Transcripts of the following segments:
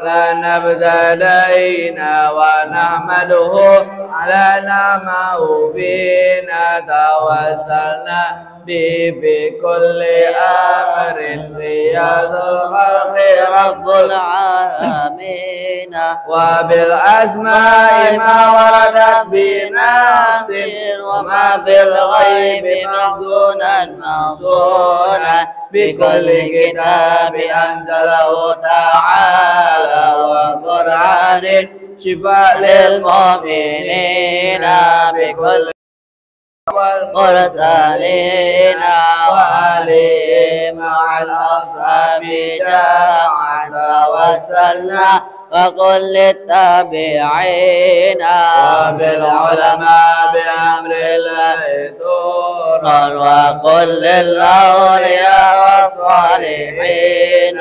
لنا ابتدينا ونحمده على نعمه فينا توسلنا به في كل أمر رياض الخلق رب العالمين وبالأسماء ما وردت بنفس وما في الغيب مخزونا موصونا بكل كتاب أنزله تعالى وقرآن شفاء للمؤمنين بكل والمرسلين وآله مع الأصحاب جمعا توسلنا وكل التابعين وبالعلماء بأمر الله دورا وكل الأولياء والصالحين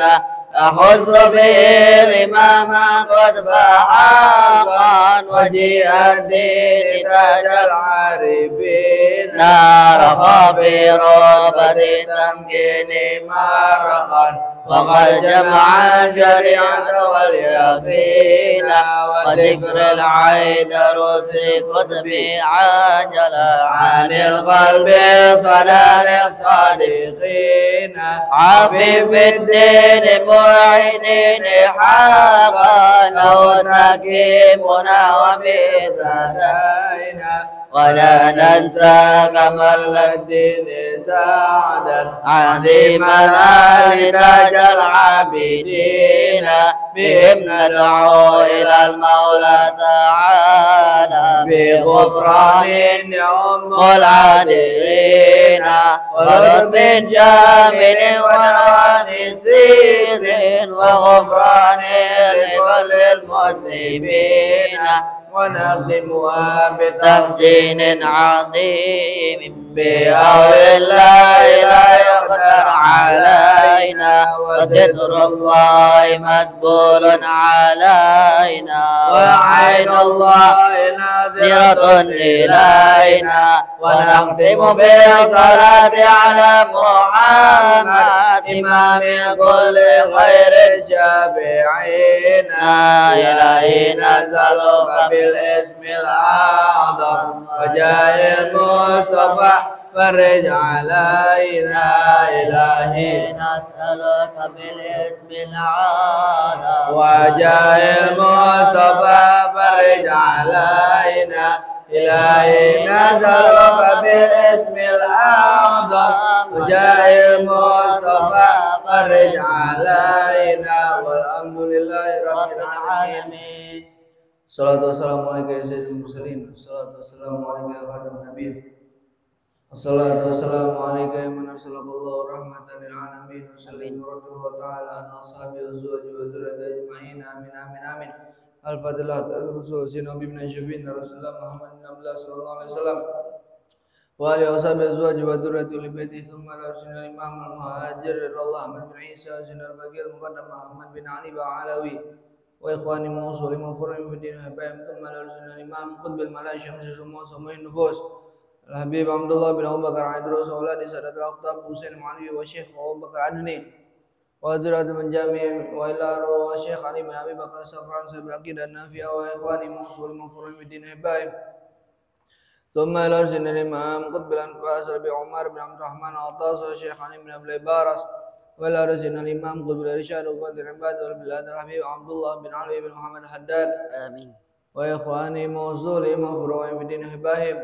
أحس به الإمام قد بحقا وجيء الدين تاج العارفين رقى في رغبة تمكين مرقا وقد جمع الشريعة واليقين وذكر العيد رسي قطبي عجل عن القلب صلى للصادقين عفيف الدين معينين حقا له تكيمنا وبيتدينا ولا ننسى كمال الدين سعدا عظيما لتاج العابدين بهم ندعو إلى المولى تعالى بغفران يوم العادلين ولطف جامل ونوان سير وغفران لكل المذنبين ونقدمها بتحسين عظيم بأول الله لا يقدر علينا وستر الله مسبول علينا وعين الله ناظرة إلينا ونختم بالصلاة على محمد إمام كل خير الشافعين إلهي نسألك بالاسم الأعظم وجاه المصطفى فرج علينا إلهي نسألك بالاسم الأعظم وجاه المصطفى فرج علينا إلهي نسألك بالاسم الأعظم وجاه المصطفى فرج علينا والحمد لله رب العالمين. الصلاة والسلام عليك يا سيد المرسلين. الصلاة والسلام عليك يا خاتم النبيين. الصلاة والسلام عليك يا من أرسلك الله رحمة للعالمين. وسلم ربه تعالى على أصحابه وزوجه وذريته أجمعين. آمين آمين آمين. الفاتحة الرسول سيدنا وبنا شفينا رسول الله محمد بن عبد الله صلى الله عليه وسلم وآله وصحبه أزواجه وذريته لبيته ثم لأرسلنا الإمام المهاجر الله أحمد بن عيسى وسيدنا الباقي المقدم محمد بن علي بعلوي وإخواني موصول مفرهم في الدين وحبائهم ثم لأرسلنا الإمام قطب الملائكة شمس السماء سماء النفوس الحبيب عبد الله بن أبو بكر عيدروس وأولاد سادة الأخطاب حسين معلوي والشيخ أبو بكر عدني وذرية من جامع وإلى روح الشيخ علي بن أبي بكر صبرا صاحب العقيدة النافية وإخواني موصول مفرهم في الدين وحبائهم ثم لأرسلنا الإمام قطب الأنفاس ربيع عمر بن عبد الرحمن العطاس والشيخ علي بن أبي بارس ولا رسلنا الإمام قطب الإرشاد وقوة العباد والبلاد الحبيب عبد الله بن علي بن محمد الحداد آمين. وإخواني موصول مفروعين في دين حباهم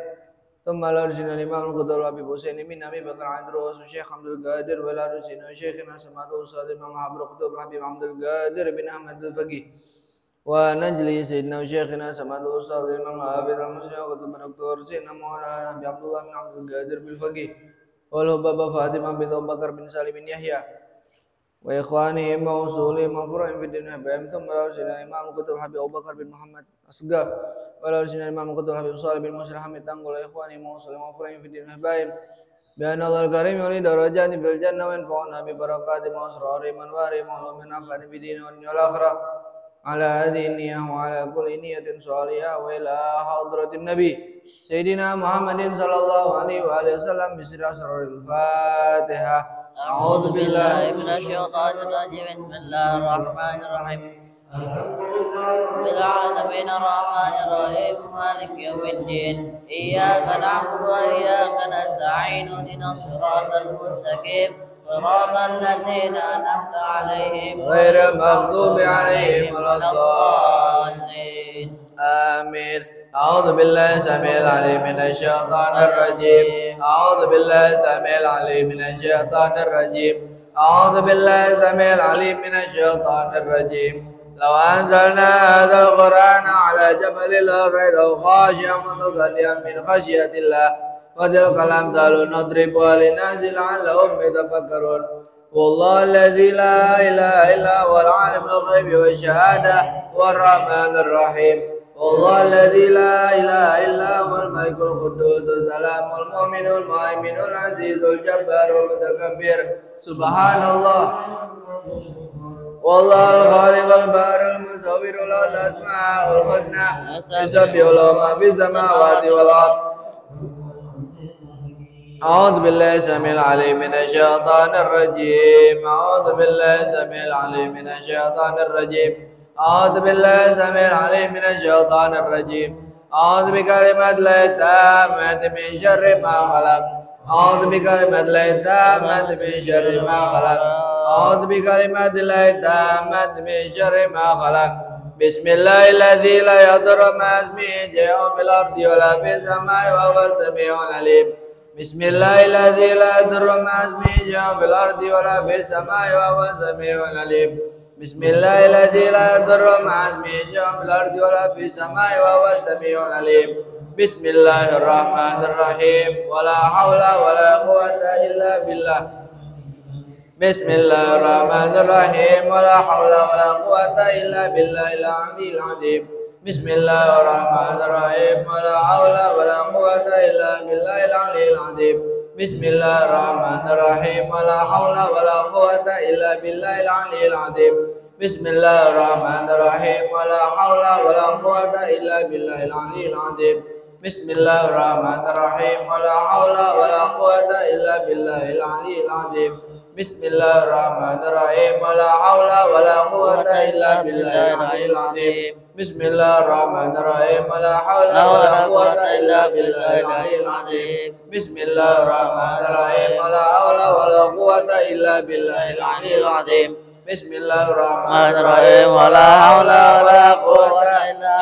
ثم لا رسلنا الإمام القدر الحبيب حسين بن أبي بكر عندروس والشيخ عبد القادر ولا رسلنا شيخنا سماته أستاذ الإمام حبر القطب الحبيب عبد القادر بن أحمد الفقيه ونجلي سيدنا وشيخنا سماته أستاذ الإمام حافظ المسلم وقطب الدكتور سيدنا مولانا عبد الله بن عبد القادر بالفقيه والهبابة فاطمة بن أبو بكر بن سالم بن يحيى وإخوانهم وأصولهم وفروعهم في الدين وحبهم ثم لا أرسل الإمام القدر الحبيب أبو بكر بن محمد أصقر ولا أرسل الإمام القدر الحبيب صالح بن مسلم حمد تنقل وإخوانهم وأصولهم وفروعهم في الدين وحبهم بأن الله الكريم يولي درجات في الجنة وينفعنا ببركاتهم وأسرارهم وأنوارهم وعلوم نافعة في الدين والآخرة على هذه النية وعلى كل نية صالحة وإلى حضرة النبي سيدنا محمد صلى الله عليه وآله وسلم بسر أسرار الفاتحة. أعوذ بالله من الشيطان الرجيم. بسم الله الرحمن الرحيم. بالعالمين الرحمن الرحيم مالك يوم الدين إياك نعبد وإياك نستعين اهدنا الصراط المستقيم صراط الذين أنعمت عليهم غير المغضوب عليهم ولا الضالين. آمين. أعوذ بالله السميع العليم من الشيطان الرجيم. أعوذ بالله السميع العليم من الشيطان الرجيم. أعوذ بالله السميع العليم من الشيطان الرجيم. لو أنزلنا هذا القرآن على جبل لرأيته خاشعا متصدعا من خشية الله وتلك الأمثال نضربها للناس لعلهم يتفكرون. والله الذي لا إله إلا هو العالم الغيب والشهادة والرحمن الرحيم. والله الذي لا إله إلا هو الملك القدوس السلام المؤمن المهيمن العزيز الجبار المتكبر. سبحان الله. والله الخالق البارئ المصور له الأسماء الحسنى يسبح له ما في السماوات والأرض. أعوذ بالله السميع العليم من الشيطان الرجيم. أعوذ بالله السميع العليم من الشيطان الرجيم. أعوذ بالله السميع العليم من الشيطان الرجيم. أعوذ بكلمات الله التامة من شر ما خلق. أعوذ بكلمات الله التامة من شر ما خلق. أعوذ بكلمات الله التامة من شر ما خلق. بسم الله الذي لا يضر مع اسمه شيء في الأرض ولا في السماء وهو السميع العليم. بسم الله الذي لا يضر مع اسمه شيء في الأرض ولا في السماء وهو السميع العليم. بسم الله الذي لا يضر مع اسمه شيء في الأرض ولا في السماء وهو السميع العليم. بسم الله الرحمن الرحيم. ولا حول ولا قوة إلا بالله. بسم الله الرحمن الرحيم. ولا حول ولا قوة إلا بالله العلي العظيم. بسم الله الرحمن الرحيم. ولا حول ولا قوة إلا بالله العلي العظيم. بسم الله الرحمن الرحيم. ولا حول ولا قوة إلا بالله العلي العظيم. بسم الله الرحمن الرحيم. ولا حول ولا قوة إلا بالله العلي العظيم. بسم الله الرحمن الرحيم. ولا حول ولا قوة إلا بالله العلي العظيم. بسم الله الرحمن الرحيم. ولا حول ولا قوة إلا بالله العلي العظيم. بسم الله الرحمن الرحيم. ولا حول ولا قوة إلا بالله العلي العظيم. بسم الله الرحمن الرحيم. ولا حول ولا قوة إلا بالله العلي العظيم. بسم الله الرحمن الرحيم. ولا حول ولا قوة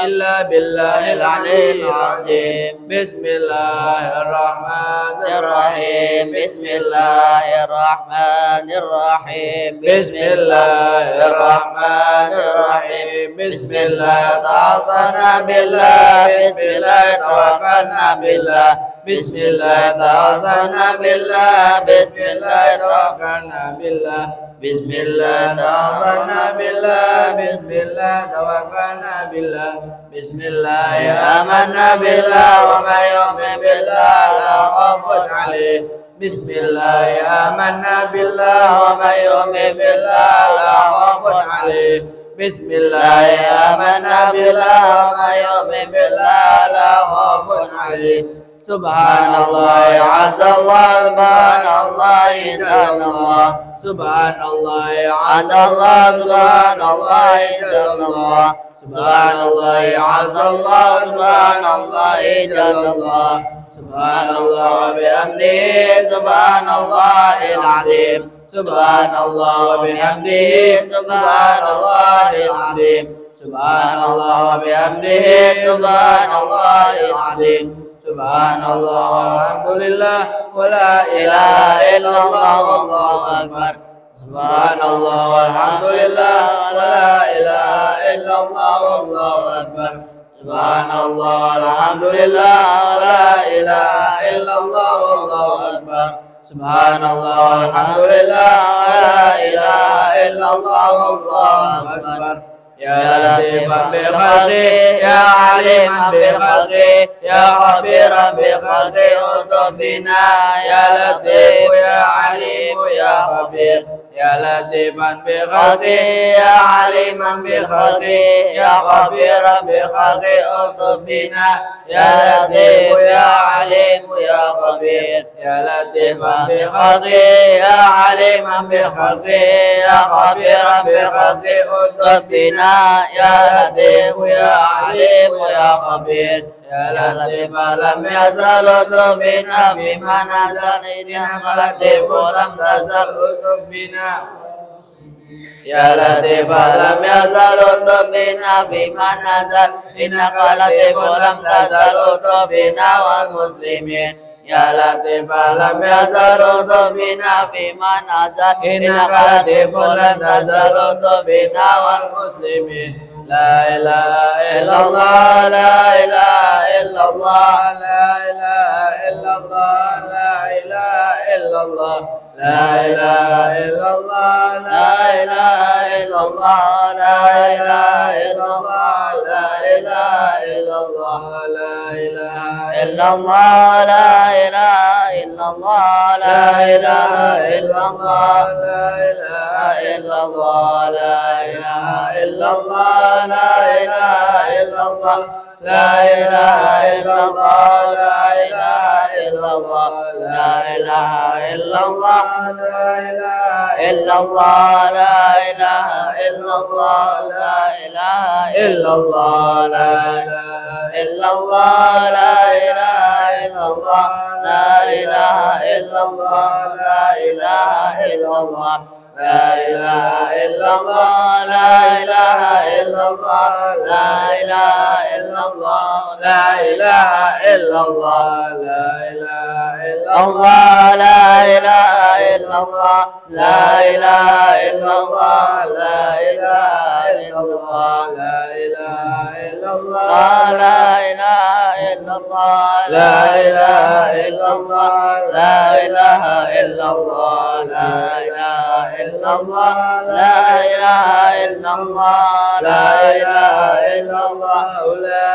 إلا بالله العلي العظيم. بسم الله الرحمن الرحيم. بسم الله الرحمن الرحيم. بسم الله الرحمن الرحيم. بسم الله توكلنا بالله. بسم الله توكلنا بالله. بسم الله توكلنا بالله. بسم الله توكلنا بالله. بسم الله توكلنا بالله. بسم الله توكلنا بالله. بسم الله آمنا بالله. وما يؤمن بالله لا خوف عليه. بسم الله آمنا بالله. وما يؤمن بالله لا خوف عليه. بسم الله آمنا بالله. وما يؤمن بالله لا خوف عليه. سبحان الله عز الله. سبحان الله جل الله. سبحان الله عز الله. سبحان الله جل الله. سبحان الله عز الله. سبحان الله جل الله. سبحان الله وبحمده. سبحان الله العظيم. سبحان الله وبحمده. سبحان الله العظيم. سبحان الله وبحمده. سبحان الله العظيم. سبحان الله والحمد لله ولا إله إلا الله والله أكبر. سبحان الله والحمد لله ولا إله إلا الله والله أكبر. سبحان الله والحمد لله ولا إله إلا الله والله أكبر. Subhanallah walhamdulillah wa la ilaha illallah wallahu akbar. Ya latifan bi khalqi ya aliman bi khalqi ya khabiran bi khalqi utub bina ya latif ya alim ya khabir. Ya latifan bi khalqi ya aliman bi khalqi ya khabiran bi khalqi utub bina ya latif ya alim ya khabir. Ya latifan bi khalqi ya aliman bi khalqi ya khabiran bi khalqi utub bina ya latif ya alim ya khabir. Ya latif lam yazal utub bina bima nazal innaka latifun lam tazal utub bina. Ya latif lam yazal utub bina bima nazal innaka latifun lam tazal utub bina wal muslimin. Ya latif lam yazal utub bina bima nazal innaka latifun lam tazal utub bina wal muslimin. La ilaha illallah, la ilaha illallah, la ilaha illallah, la ilaha illallah, la ilaha illallah, la ilaha illallah, la ilaha illallah, la ilaha illallah, la ilaha illallah, la ilaha illallah, la ilaha illallah, la ilaha illallah, la ilaha illallah. La ilaha illallah, la ilaha illallah, la ilaha illallah, la ilaha illallah, la ilaha illallah, la ilaha illallah, la ilaha illallah, la ilaha illallah, la ilaha illallah, la ilaha illallah, la ilaha illallah. La ilaha illallah, la ilaha illallah, la ilaha illallah, la ilaha illallah, la ilaha illallah, la ilaha illallah, la ilaha illallah, la ilaha illallah, la ilaha illallah, la ilaha illallah, la ilaha illallah, la ilaha illallah, la ilaha illallah, la ilaha illallah, la ilaha illallah, la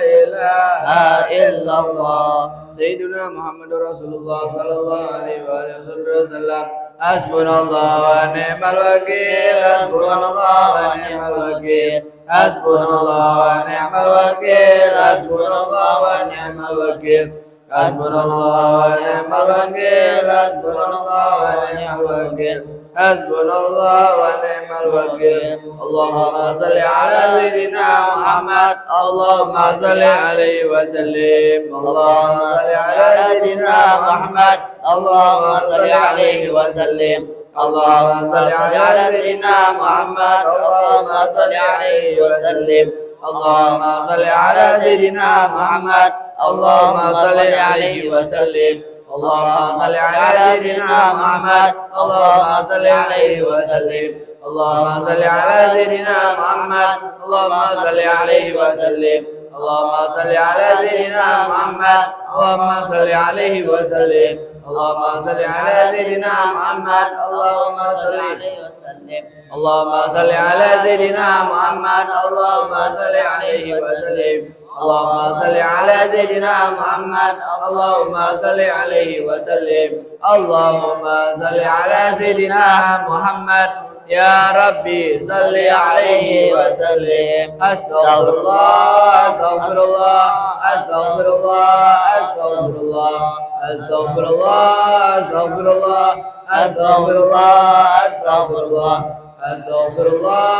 ilaha illallah. Sayyiduna Muhammadur Rasulullah sallallahu alaihi wasallam. Hasbunallah wa ni'mal wakil, hasbunallah wa ni'mal wakil, hasbunallah wa ni'mal wakil, hasbunallah wa ni'mal wakil, hasbunallah wa ni'mal wakil, hasbunallah wa ni'mal wakil. Hasbunallah wa ni'mal wakil. Allahumma salli ala sayyidina Muhammad. Allahumma salli alaihi wa sallim. Allahumma salli ala sayyidina Muhammad. Allahumma salli alaihi wa sallim. Allahumma salli ala sayyidina Muhammad. Allahumma salli alaihi wa sallim. Allahumma salli ala sayyidina Muhammad. Allahumma salli alaihi wa sallim. Allahumma salli ala sayyidina Muhammad. Allahumma salli alaihi wa sallim. Allahumma salli ala sayyidina Muhammad. Allahumma salli alaihi wa sallim. Allahumma salli ala sayyidina Muhammad. Allahumma salli alaihi wa sallim. Allahumma salli ala sayyidina Muhammad. Allahumma salli alaihi wa sallim. Allahumma salli ala sayyidina Muhammad. Allahumma salli alaihi wa sallim. Allahumma salli ala sayyidina Muhammad. Allahumma salli alaihi wa sallim. Allahumma salli ala sayyidina Muhammad. Ya Rabbi salli alaihi wa sallim. Astaghfirullah, astaghfirullah, astaghfirullah, astaghfirullah, astaghfirullah, astaghfirullah, astaghfirullah, astaghfirullah. Astaghfirullah,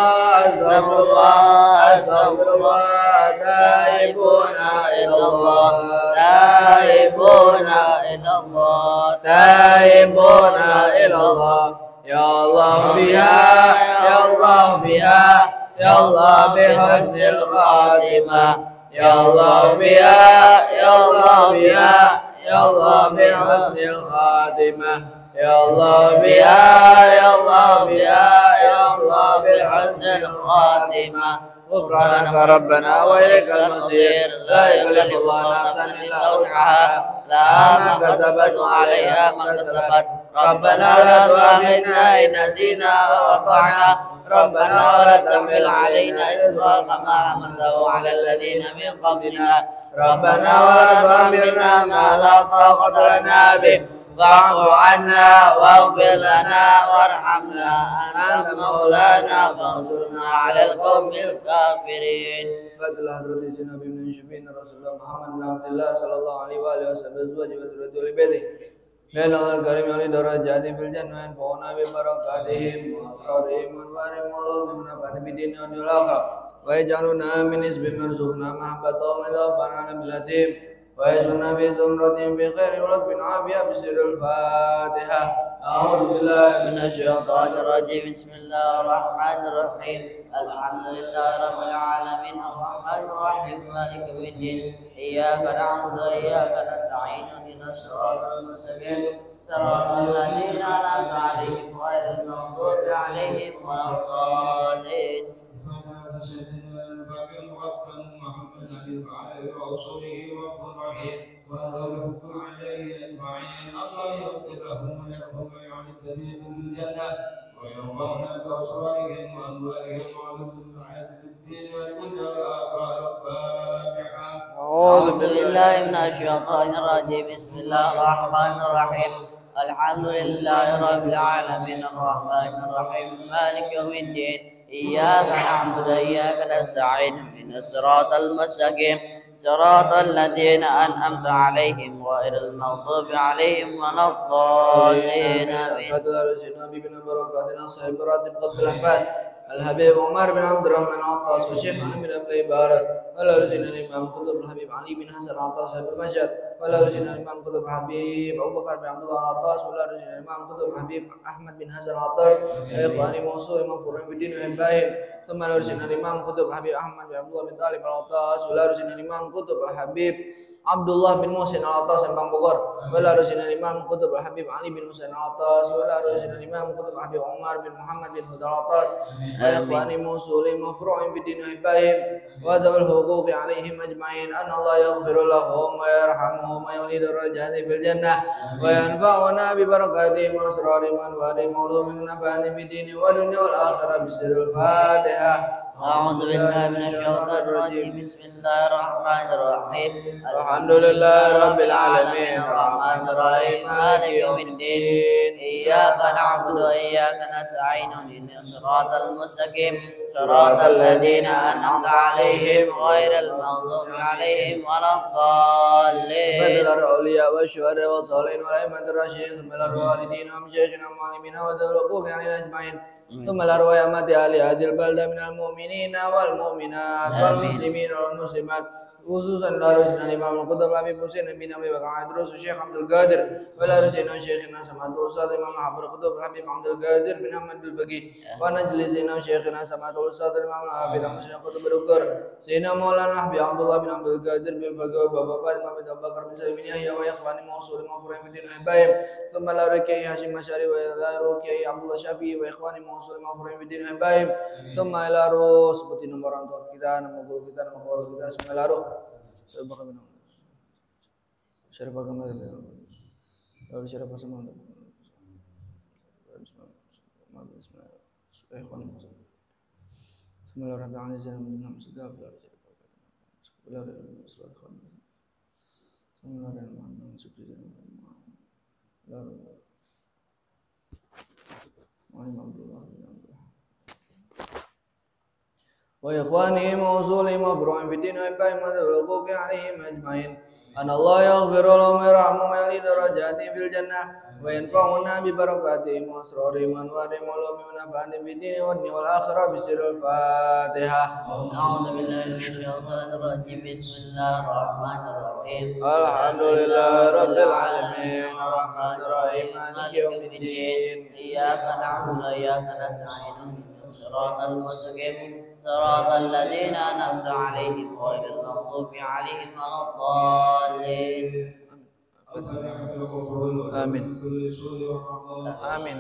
astaghfirullah, astaghfirullah. Taibuna ilallah, taibuna ilallah, taibuna ilallah. Ya Allah biha, ya Allah biha, ya Allah bihusnil khatimah. Ya Allah biha, ya Allah biha, ya Allah bihusnil khatimah. Ya Allah biha, ya Allah biha, ya Allah bihusnil khatimah. غفرانك ربنا وإليك المصير لا يكلف الله نفسا إلا وسعها لها ما كسبت وعليها ما اكتسبت ربنا لا تؤاخذنا إن نسينا أو أخطأنا ربنا ولا تحمل علينا إصرا كما حملته على الذين من قبلنا ربنا ولا تحملنا ما لا طاقة لنا به واعف عنا واغفر لنا وارحمنا أنت مولانا فانصرنا على القوم الكافرين. فضل حضرة سيدنا بن شفيع رسول الله محمد بن عبد الله صلى الله عليه وآله وسلم أزواجه وذريته لبيته من الله الكريم ولي درجات في الجنة ينفعنا ببركاتهم وأسرارهم وأنوارهم وعلومهم ونفعنا بدين والآخرة ويجعلنا من اسم مرزقنا محبتهم ويتوفانا على ملتهم ويجعلنا في زمرتهم بخير ولطف عافية بسر الفاتحة. أعوذ بالله من الشيطان الرجيم. بسم الله الرحمن الرحيم. الحمد لله رب العالمين الرحمن الرحيم مالك يوم الدين إياك نعبد وإياك نستعين اهدنا الصراط المستقيم صراط الذين أنعمت عليهم غير المغضوب عليهم ولا الضالين. وينفعنا بأبصارهم وأموالهم وعلوم الدين والدنيا والآخرة. الفاتحة. أعوذ بالله من الشيطان الرجيم. بسم الله الرحمن الرحيم. الحمد لله رب العالمين الرحمن الرحيم مالك يوم الدين إياك نعبد وإياك نستعين اهدنا الصراط المستقيم صراط الذين أنعمت عليهم غير المغضوب عليهم ولا الضالين. فضل سيدنا بن بركاتنا صاحب راتب قطب الأنفاس الحبيب عمر بن عبد الرحمن عطاس وشيخ علي بن أبي بارس ولا رسول الإمام قطب الحبيب علي بن حسن عطاس صاحب المشهد ولا رسول الإمام قطب الحبيب أبو بكر بن عبد الله عطاس ولا رسول الإمام قطب الحبيب أحمد بن حسن عطاس إخواني موصول مغفورين بالدين وإحبائهم. ثم لا رسول الإمام قطب الحبيب أحمد بن عبد الله بن طالب عطاس ولا رسول الإمام قطب الحبيب عبد الله بن محسن عطاس Sembang Bogor ولا رسول الإمام قطب الحبيب علي بن حسين عطاس ولا رسول الإمام قطب الحبيب عمر بن محمد بن هدى عطاس وإخواني موصولين مفروعين بالدين وإحبائهم وذوي الحقوق عليهم أجمعين أن الله يغفر لهم ويرحمهم ويولي درجات في الجنة وينفعنا ببركاتهم وأسرارهم وأنوارهم وعلومهم ونفعنا بالدين والدنيا والآخرة بسر الفاتحة. أعوذ بالله من الشيطان الرجيم. بسم الله الرحمن الرحيم. الحمد لله رب العالمين الرحمن الرحيم مالك يوم الدين إياك نعبد وإياك نستعين اهدنا الصراط المستقيم صراط الذين أنعمت عليهم غير المغضوب عليهم ولا الضالين. بدل الأولياء والشهداء والصالحين والأئمة الراشدين ثم الوالدين ومشايخنا ومعلمينا وذوي الحقوق علينا أجمعين ثم الأرواح أمة أهل هذه البلدة من المؤمنين والمؤمنات والمسلمين والمسلمات خصوصا لا رسول الإمام القطب الحبيب حسين بن أبي بكر عدروس الشيخ عبد القادر ولا رسول شيخنا سمعت أستاذ الإمام حبر القطب الحبيب عبد القادر بن أحمد الفقيه ونجلسنا شيخنا سمعت أستاذ الإمام الحافظ مسلم القطب الدكتور سيدنا مولانا حبيب عبد الله بن عبد القادر بالفقيه وبابا فاطمة بن أبي بكر بن سليم بن يحيى وإخواني موصول مغفورين في الدين وإحبائهم ثم لا ركي هاشم مشاري ولا ركي عبد الله شافعي وإخواني موصول مغفورين في الدين وإحبائهم ثم إلى روح sebutin nomor orang tua kita, nama guru kita, nama keluarga kita, semua lalu sebab kami nama siapa kami lalu siapa semua وإخواني موصولي مفروع في الدين وإحبائهم وذوي الحقوق عليهم أجمعين أن الله يغفر لهم ويرحمهم ويعلي درجاتهم في الجنة وينفعنا ببركاتهم وأسرارهم وأنوارهم وعلومهم ونفعنا في الدين والدنيا والآخرة بسر الفاتحة. أعوذ بالله من الشيطان الرجيم. بسم الله الرحمن الرحيم. الحمد لله رب العالمين الرحمن الرحيم مالك يوم الدين إياك نعبد وإياك نستعين صراط المستقيم صراط الذين أنعمت عليهم غير المغضوب عليهم ولا الضالين. آمين. من كل سوء ومرض آمين.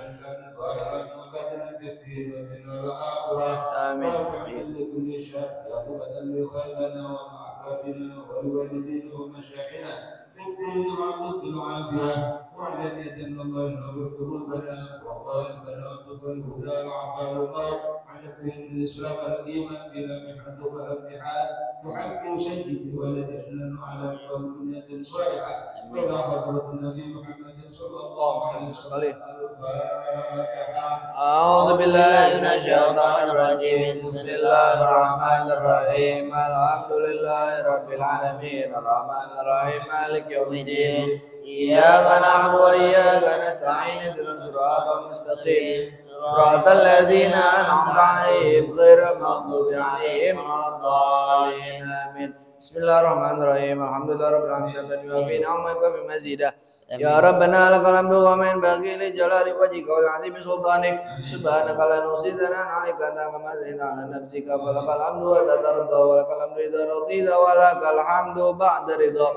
وقدنا في الدين والدنيا والآخرة آمين. ورفعنا لكل شر يقبة لخلقنا وأحبابنا ولوالدينا ومشايخنا في الدين واللطف والعافية واعلم أن الله ينور قلوبنا وقلبنا وتقبل الهدى والعفاء والموت على الدين الإسلام والإيمان بلا محن ولا امتحان نحب سيد الولد أننا على قولنا صالحة وإلى حضرة النبي محمد صلى الله عليه وسلم الفاتحة. أعوذ بالله من الشيطان الرجيم بسم الله الرحمن الرحيم الحمد لله رب العالمين الرحمن الرحيم مالك يوم الدين إياك نعبد وإياك نستعين اهدنا الصراط المستقيم صراط الذين أنعمت عليهم غير المغضوب عليهم ولا الضالين آمين. بسم الله الرحمن الرحيم الحمد لله رب العالمين وفي نعمك بمزيده يا ربنا لك الحمد وما ينبغي لجلال وجهك ولعظيم سلطانك سبحانك لا نحصي ثناء عليك انت كما اثنيت على نفسك فلك الحمد حتى ترضى ولك الحمد اذا رضيت ولك الحمد بعد رضا.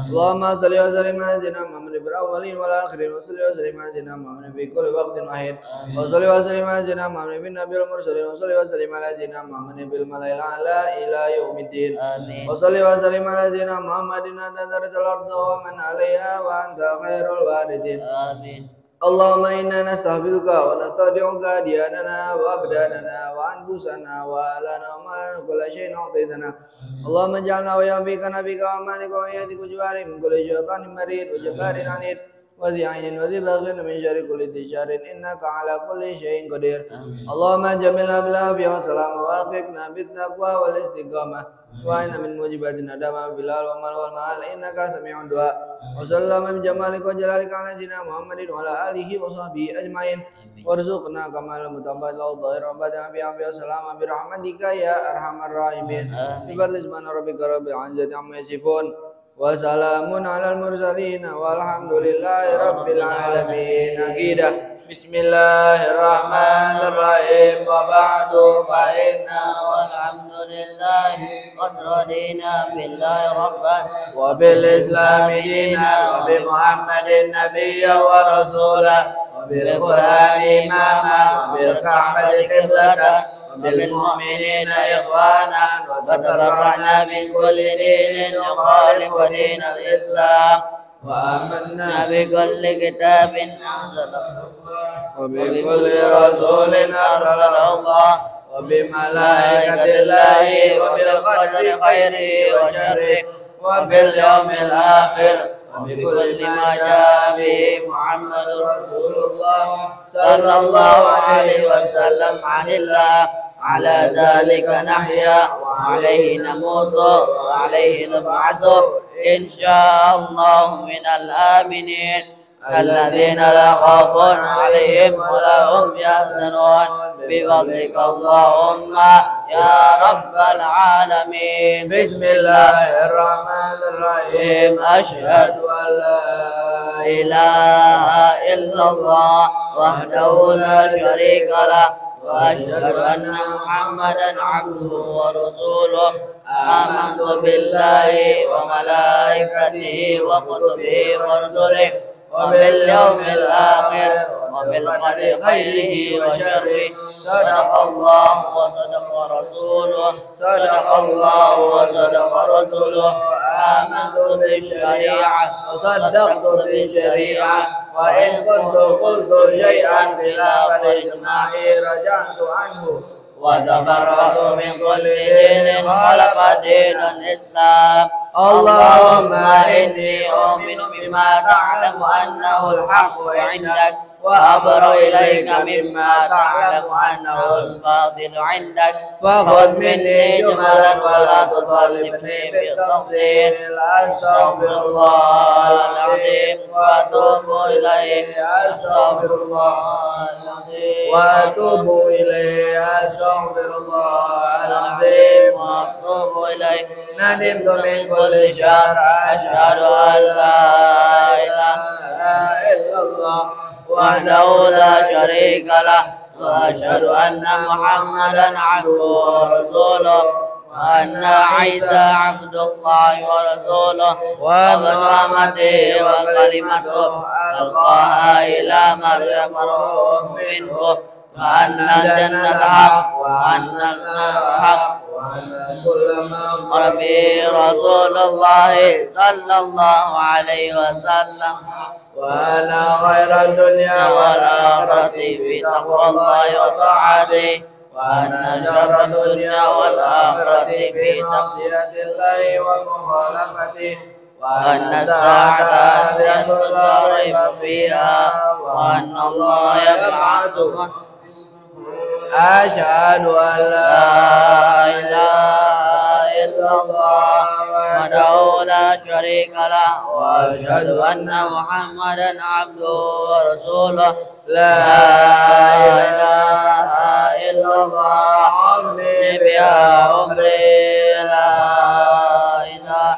اللهم صل وسلم على سيدنا محمد في الاولين والاخرين وصل وسلم على سيدنا محمد في كل وقت وحين وصل وسلم على سيدنا محمد في النبي المرسلين وصل وسلم على سيدنا محمد في الملأ الاعلى الى يوم الدين. وصل وسلم على سيدنا محمد انت ذرت الارض ومن عليها وانت خير الوارثين. آمين. اللهم إنا نستحفظك ونستودعك دياننا وأبداننا وأنفسنا وأهلنا ومالنا كل شيء أعطيتنا. اللهم اجعلنا ويوفيك نبيك وأمانك وإياتك وجوارك من كل شيطان مريد وجبار عنيد وذي عين وذي بغي من شر كل ذي شر إنك على كل شيء قدير. اللهم جملنا بالعافية والسلامة وأحققنا بالتقوى والاستقامة وإن من موجبات الندامة في الحال والمال والمال إنك سميع الدعاء. وصلى الله بجمالك وجلالك على سيدنا محمد وعلى آله وصحبه أجمعين وارزقنا كمال المتقبل الظاهر وباطن بعافية وسلامة برحمتك يا أرحم الراحمين. بفضل سبحان ربك رب العزة عما يصفون وسلام على المرسلين والحمد لله رب العالمين. عقيدة. بسم الله الرحمن الرحيم وبعد فإنا والحمد لله قد رضينا بالله ربا وبالإسلام دينا وبمحمد نبيا ورسولا وبالقرآن إماما وبالكعبة قبلة وبالمؤمنين إخوانا وتبرأنا من كل دين يخالف دين الإسلام وآمنا بكل كتاب أنزله وبكل رسول أرسله الله وبملائكة الله وبالقدر خيره وشره وباليوم الآخر وبكل ما جاء به محمد رسول الله صلى الله عليه وسلم عن الله. على ذلك نحيا وعليه نموت وعليه نبعث إن شاء الله من الآمنين الذين لا خوف عليهم ولا هم يحزنون بفضلك اللهم يا رب العالمين. بسم الله الرحمن الرحيم أشهد أن لا إله إلا الله وحده لا شريك له وأشهد أن محمدا عبده ورسوله. آمنت بالله وملائكته وكتبه ورسله وباليوم الآخر وبالقدر خيره وشره. صدق الله وصدق رسوله صدق الله وصدق رسوله. آمنت بالشريعة وصدقت بالشريعة وإن كنت قلت شيئا خلاف الإجماع رجعت عنه وتبرأت من كل دين خالف دين الإسلام. اللهم إني أؤمن بما تعلم أنه الحق عندك وأبرأ إليك مما تعلم أنه الباطل عندك فخذ مني جملا ولا تطالبني بالتفصيل. أستغفر الله العظيم وأتوب إليه. أستغفر الله العظيم وأتوب إليه. أستغفر الله العظيم وأتوب إليه. ندمت من كل شر. أشهد أن لا إله إلا الله وحده لا شريك له وأشهد أن محمدا عبده ورسوله. وأن عيسى عبد الله ورسوله وابن أمته وكلمته ألقاها إلى مريم روح منه وأن الجنة حق وأن النار حق وأن كل ما ربي رسول الله صلى الله عليه وسلم وأن خير الدنيا والآخرة في تقوى الله وطاعته وأن شر الدنيا والآخرة في معصية الله ومخالفته وأن الساعة آتية لا ريب فيها وأن الله يبعث أشهد أن لا إله إلا الله وحده لا شريك له وأشهد أن محمدا عبده ورسوله لا إله إلا الله عظني بها أمري لا إله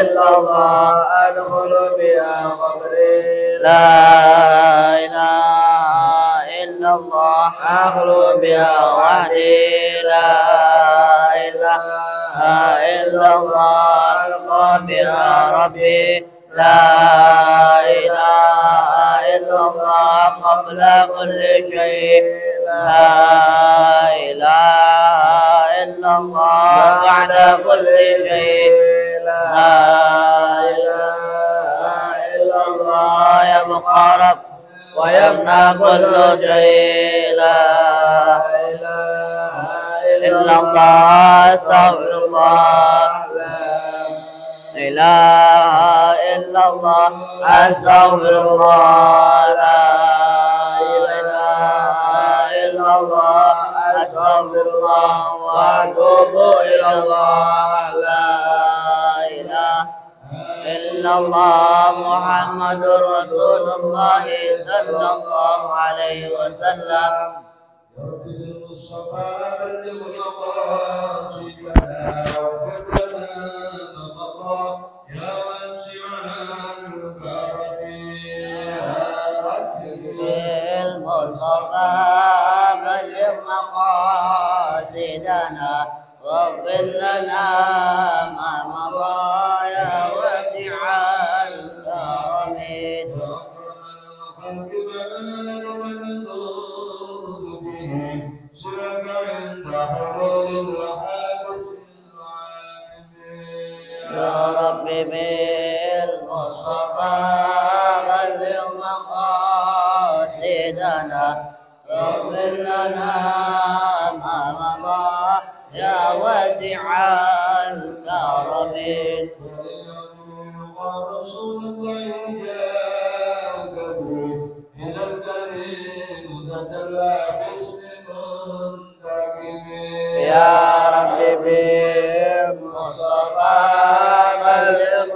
إلا الله أدخل بها قبري لا إله إلا الله أخلو بها وحدي لا إله إلا الله ألقى بها ربي لا إله إلا الله قبل كل شيء لا إله إلا الله بعد كل شيء لا إله إلا الله يبقى رب ويفنى كل شيء لا إله إلا الله أستغفر الله لا إله إلا الله أستغفر الله لا إله إلا الله أستغفر الله وأتوب إلى الله لا إله إلا الله محمد رسول الله صلى الله عليه وسلم المصطفى بلغ مقاصدنا واغفر لنا ما مضى يا واسع الكرم يا رب المصطفى بلغ مقاصدنا واغفر لنا ما مضى يا واسع الكرم واكرم الخلق بلال ومنذوب به سرك عند حلول الحادث يا رب بالمصطفى بلغ مقاصدنا واغفر لنا ما مضى يا واسع الكرم رسول الله جاءك إلى الكريم تتلى باسم منتقم يا رب بالمصطفى بلغ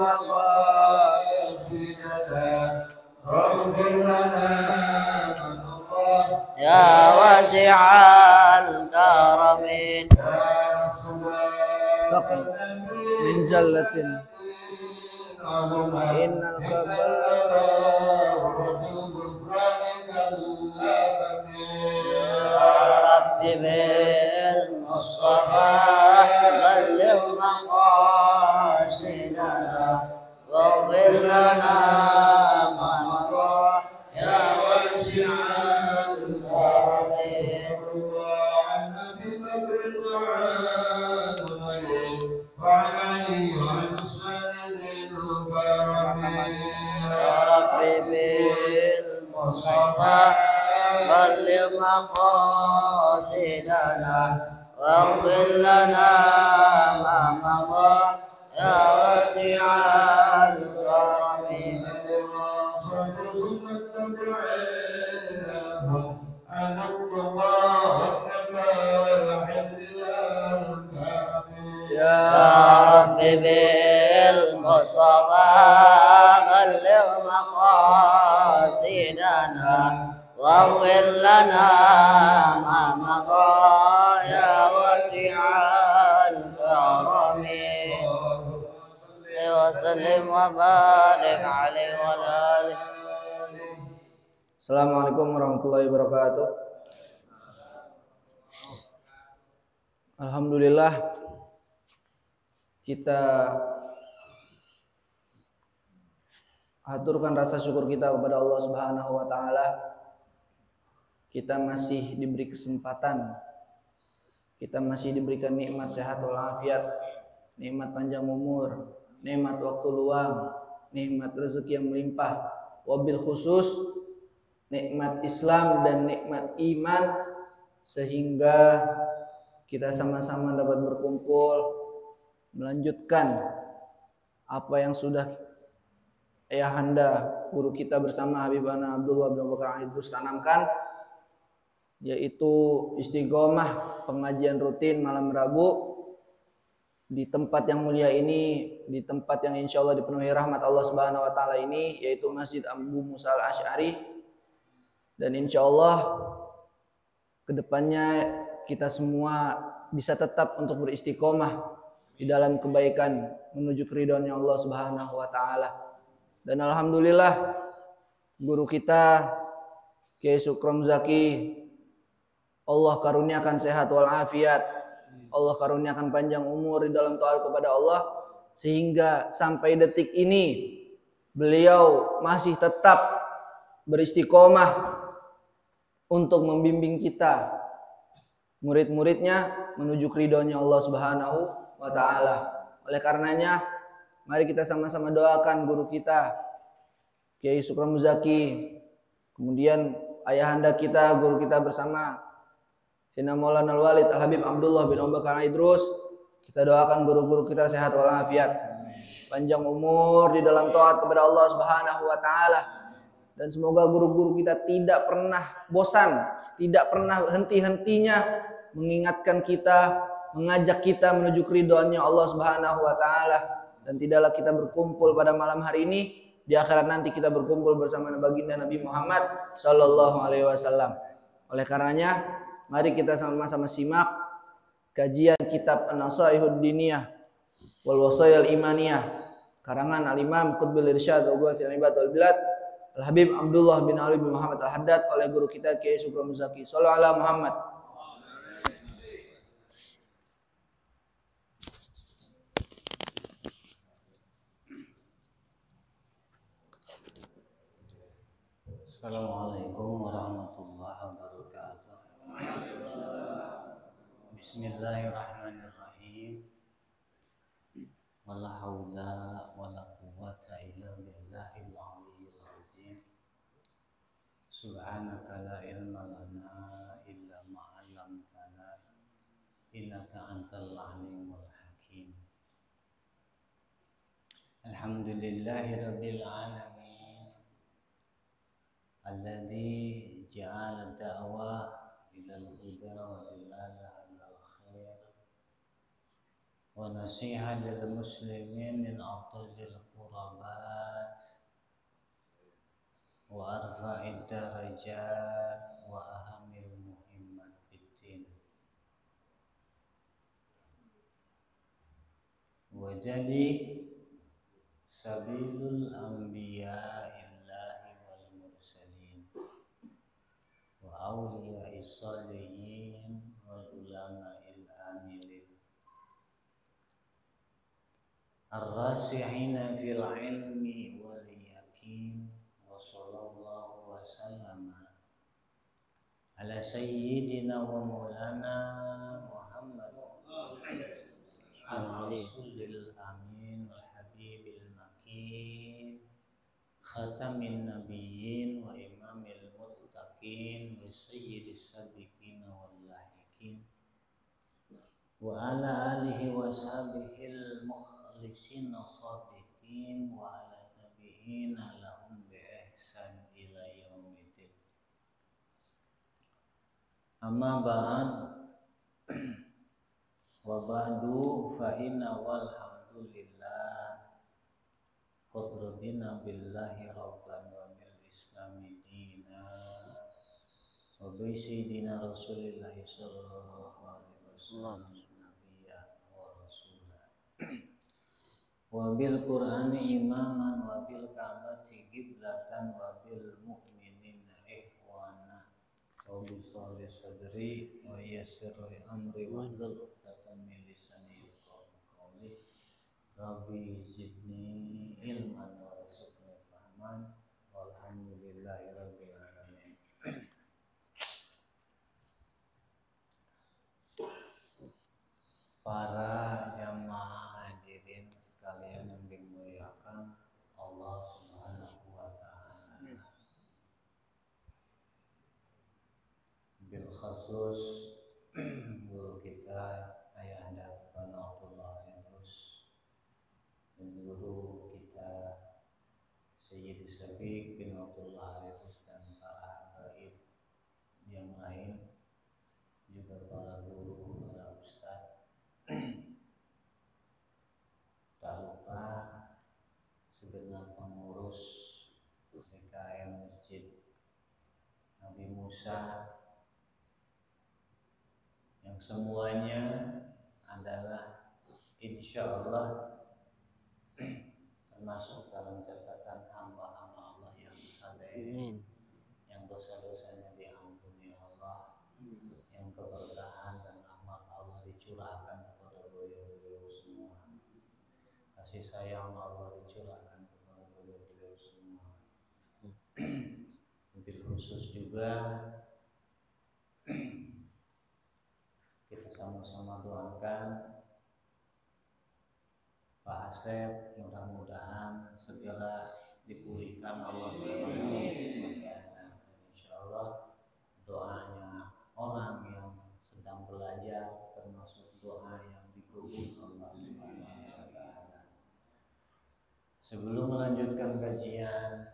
مقاصدنا واغفر لنا من الله يا واسع الكرم يا نفس من زلة إن رب بالمصطفى بلغ مقاصدنا واغفر لنا ما مضى يا واسع الكرم وعن ابي بكر وعن علي وعن علي وعن عثمان الكرم يا رب بالمصطفى بلغ مقاصدنا واغفر لنا ما مضى يا واسع الكرم ثم اتبعيناهم أن الله الحمد يا رب بالمصطفى بلغ مقاصدنا واغفر لنا ما مضى يا واسع الكرم وسلم وبارك عليه وعلى آله. Assalamualaikum warahmatullahi wabarakatuh. Alhamdulillah kita aturkan rasa syukur kita kepada Allah Subhanahu wa taala. Kita masih diberi kesempatan, kita masih diberikan nikmat sehat walafiat, nikmat panjang umur, nikmat waktu luang, nikmat rezeki yang melimpah, wabil khusus nikmat Islam dan nikmat iman, sehingga kita sama-sama dapat berkumpul melanjutkan apa yang sudah ayahanda guru kita bersama Habibana Abdullah bin Bakar Idrus tanamkan, yaitu istiqomah pengajian rutin malam Rabu di tempat yang mulia ini, di tempat yang insya Allah dipenuhi rahmat Allah Subhanahu wa taala ini, yaitu Masjid Abu Musa Al-Asy'ari. Dan insya Allah kedepannya kita semua bisa tetap untuk beristiqomah di dalam kebaikan menuju keridhaannya Allah Subhanahu wa taala. Dan alhamdulillah guru kita Kiai Sukron Zaki, Allah karuniakan sehat walafiat, Allah karuniakan panjang umur di dalam taat kepada Allah, sehingga sampai detik ini beliau masih tetap beristiqomah untuk membimbing kita murid-muridnya menuju keridhaannya Allah Subhanahu wa taala. Oleh karenanya mari kita sama-sama doakan guru kita Kiai Sukron Zaki, kemudian ayahanda kita, guru kita bersama Sayyidina Maulana Al-Walid Al-Habib Abdullah bin Bakar Idrus. Kita doakan guru-guru kita sehat walafiat, panjang umur di dalam taat kepada Allah Subhanahu wa taala. Dan semoga guru-guru kita tidak pernah bosan, tidak pernah henti-hentinya mengingatkan kita, mengajak kita menuju keridhaannya Allah Subhanahu wa taala. Dan tidaklah kita berkumpul pada malam hari ini, di akhirat nanti kita berkumpul bersama baginda Nabi Muhammad sallallahu alaihi wasallam. Oleh karenanya, mari kita sama-sama simak kajian kitab An-Nasaihud Diniyah wal Wasayil Imaniyah karangan Al-Imam Qutbil Irsyad wa Ghuathil Ibad wal Bilad Al-Habib Abdullah bin Ali bin Muhammad Al-Haddad oleh guru kita Kiai Sukron Zaki. Shallallahu ala Muhammad. Assalamualaikum warahmatullahi wabarakatuh. Bismillahirrahmanirrahim. Wala haula wala quwwata illa billahil aliyyil azim. Subhanaka la ilma lana illa ma 'allamtana innaka antal alimul hakim. Alhamdulillahi rabbil alamin. Alladzi ja'ala da'wah ilal huda wa dilalah alal khair wa nasiha lil muslimin min afdalil qurabat wa arfa'id darajat wa ahamil muhimmat fiddin. Wa jadi sabilul anbiya awliya is-salihin wal ulama'il amilin ar-rasihina fil ilmi wal yaqin wa sallallahu wa sallama ala sayyidina wa maulana Muhammad al-rasulil amin wal habibil makin khatamin nabiyyin wa imamil muttaqin wa sayyidis sabiqin wal lahiqin wa ala alihi wa sahbihil mukhlisin shadiqin wa ala tabi'in lahum bi ihsan ila yaumiddin. Amma ba'd. Wa ba'du fa inna walhamdulillah qad radina billahi rabban wa bil islami dina wa bi sayyidina Rasulillah sallallahu alaihi wasallam nabiyya wa rasulah wa bil qur'ani imaman wa bil ka'bati qiblatan wa bil mu'minina ikhwana wa bi shalih sadri wa yassir amri wa hlul 'uqdatam min lisani yafqahu qawli Rabbi zidni ilman warzuqni fahman. Walhamdulillahirabbil alamin. Para jamaah hadirin sekalian yang dimuliakan Allah Subhanahu wa taala. Bil khusus guru kita Ayahanda Qanatullah Idrus dan guru kita Sayyid Syafiq bin Abdullah Idrus dan para habaib yang lain, juga para guru, para ustaz. Tak lupa segenap pengurus DKM Masjid Nabi Musa yang semuanya adalah insya Allah termasuk dalam catatan hamba-hamba Allah yang saleh, yang dosa-dosanya diampuni Allah, yang keberkahan dan rahmat Allah dicurahkan kepada beliau-beliau semua, kasih sayang Allah dicurahkan kepada beliau-beliau semua. Lebih khusus juga kita sama-sama doakan Pak Asep, mudah-mudahan segera dipulihkan Allah Subhanahu wa taala. Insyaallah doanya orang yang sedang belajar termasuk doa yang dikabul Allah Subhanahu wa taala. Sebelum melanjutkan kajian,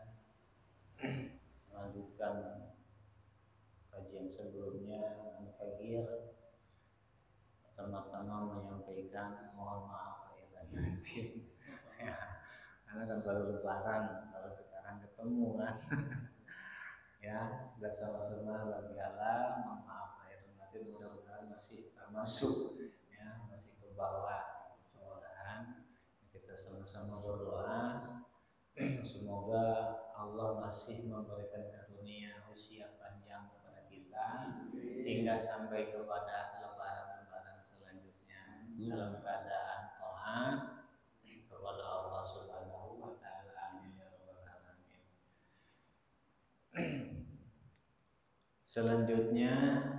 sebelumnya Al-Fagir pertama-tama menyampaikan mohon maaf lahir dan batin. Ya, karena kan baru lebaran, baru sekarang ketemu kan. Ya, sudah sama-sama lagi halal, mohon maaf lahir dan batin, mudah-mudahan masih termasuk ya, masih ke bawah. Mudah-mudahan kita sama-sama berdoa semoga Allah masih memberikan karunia usia panjang kepada kita hingga sampai kepada lebaran-lebaran selanjutnya dalam keadaan taat kepada Allah Subhanahu wa taala. Amin ya rabbal alamin. Selanjutnya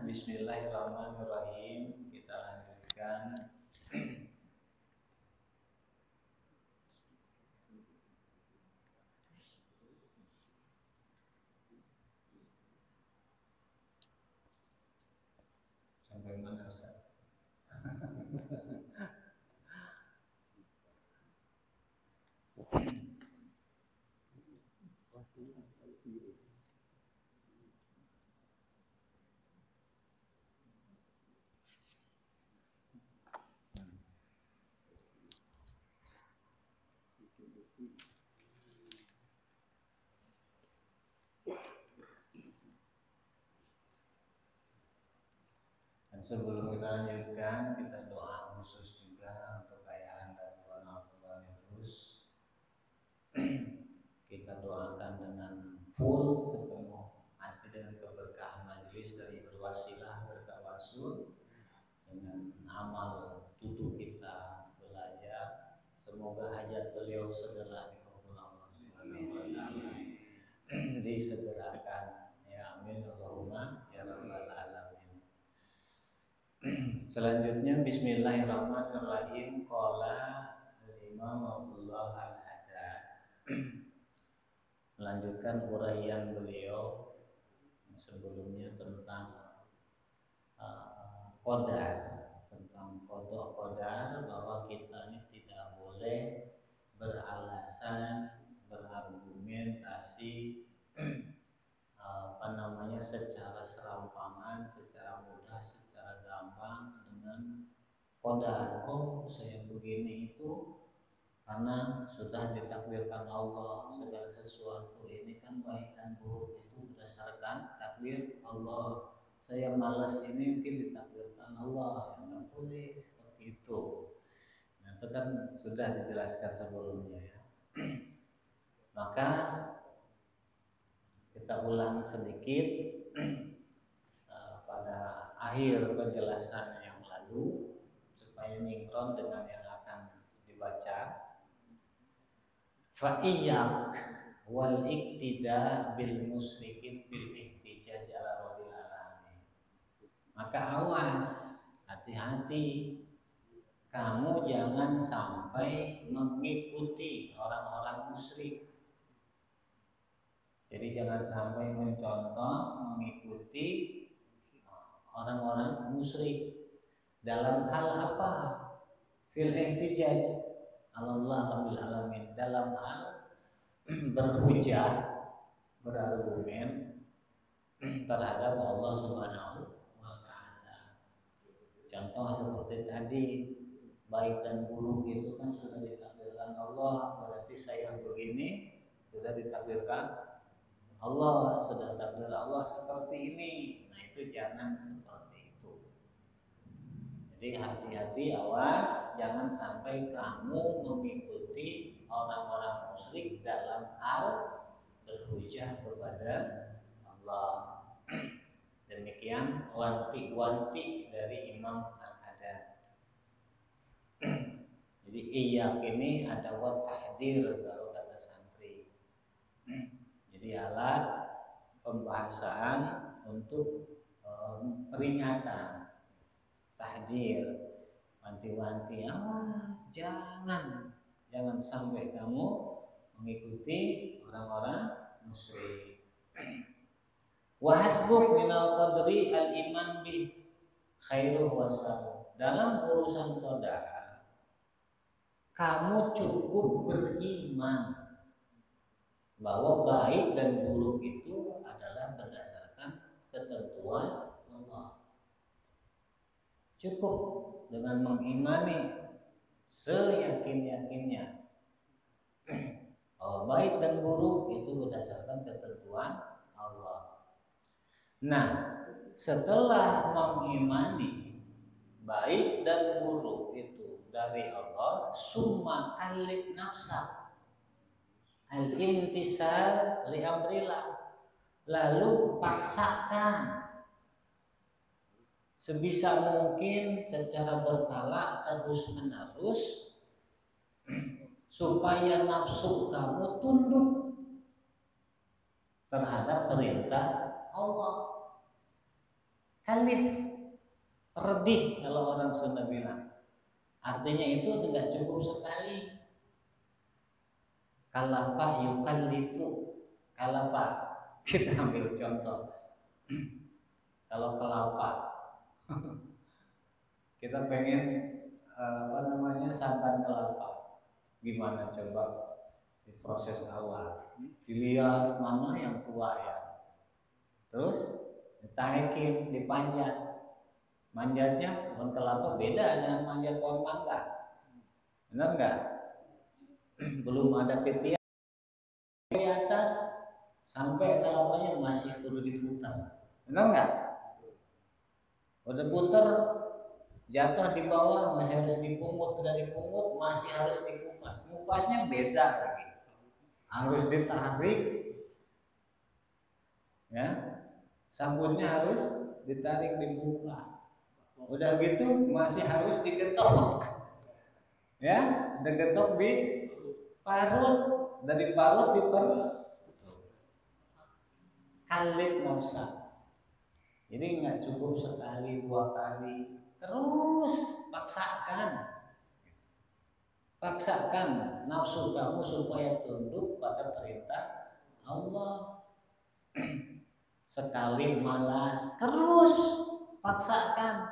bismillahirrahmanirrahim, kita lanjutkan sampai mana Ustaz? Dan sebelum kita lanjutkan, kita doa khusus juga untuk Ayah dan Qanatullah Idrus. Kita doakan dengan full sepenuh hati dengan keberkahan majelis dari berwasilah bertawasul dengan amal tutup kita belajar. Semoga hajat beliau segera dikabul Allah Subhanahu wa taala. Disegerakan ya amin Allahumma ya rabbal alamin. Selanjutnya bismillahirrahmanirrahim. Qala Imam Abdullah Al-Haddad. Melanjutkan uraian beliau sebelumnya tentang qadar, tentang qada qadar, bahwa kita ini tidak boleh beralasan, berargumentasi secara serampangan, secara mudah, secara gampang dengan qadar. Oh, saya begini itu karena sudah ditakdirkan Allah. Segala sesuatu ini kan baik dan buruk itu berdasarkan takdir Allah. Saya malas ini mungkin ditakdirkan Allah, yang tak boleh seperti itu. Nah, itu kan sudah dijelaskan sebelumnya ya. Maka kita ulang sedikit pada akhir penjelasan yang lalu supaya sinkron dengan yang akan dibaca. fa iyyak wal iktida bil musyrikin bil ihtijaz ala rabbil alamin. Maka awas, hati-hati, kamu jangan sampai mengikuti orang-orang musyrik. Jadi jangan sampai mencontoh, mengikuti orang-orang musyrik dalam hal apa? Fil ihtijaj Allah rabbil alamin, dalam hal berhujah, berargumen terhadap Allah Subhanahu wa taala. Contoh seperti tadi, baik dan buruk itu kan sudah ditakdirkan Allah, berarti saya begini sudah ditakdirkan Allah, sudah takdir Allah seperti ini. Nah, itu jangan seperti itu. Jadi hati-hati, awas, jangan sampai kamu mengikuti orang-orang musyrik dalam hal berhujah kepada Allah. Demikian wanti-wanti dari Imam Al-Haddad. Jadi iyyak ini ada wat tahdir kalau kata santri. Jadi alat pembahasan untuk peringatan, tahdir, wanti-wanti, awas, jangan sampai kamu mengikuti orang-orang musyrik. Wa hasbuk minal qadri al iman bi khairuh wa syarruh. Dalam urusan qadar kamu cukup beriman bahwa baik dan buruk itu adalah berdasarkan ketentuan Allah. Cukup dengan mengimani seyakin-yakinnya bahwa baik dan buruk itu berdasarkan ketentuan Allah. Nah, setelah mengimani baik dan buruk itu dari Allah, summa alif nafsa al-imtisal li amrillah, lalu paksakan sebisa mungkin secara berkala terus menerus supaya nafsu kamu tunduk terhadap perintah Allah. Alif, redih kalau orang Sunda bilang, artinya itu tidak cukup sekali. Kalafa yukallifu, kalafa, kita ambil contoh. Kalau kelapa, kita pengen santan kelapa, gimana coba di proses awal, dilihat mana yang tua ya, terus ditaikin, dipanjat. Manjatnya pohon kelapa beda dengan manjat pohon mangga, benar nggak? Belum ada petian di atas sampai kelapanya masih perlu diputar, benar nggak? Udah putar jatuh di bawah masih harus dipungut, udah dipungut masih harus dikupas, ngupasnya beda lagi, harus ditarik, ya, sabunnya harus ditarik di muka, udah gitu masih harus digetok, ya, digetok di parut, dari parut diperus, kalib nafsa. Jadi nggak cukup sekali dua kali, terus paksakan nafsu kamu supaya tunduk pada perintah Allah. Sekali malas, terus paksakan.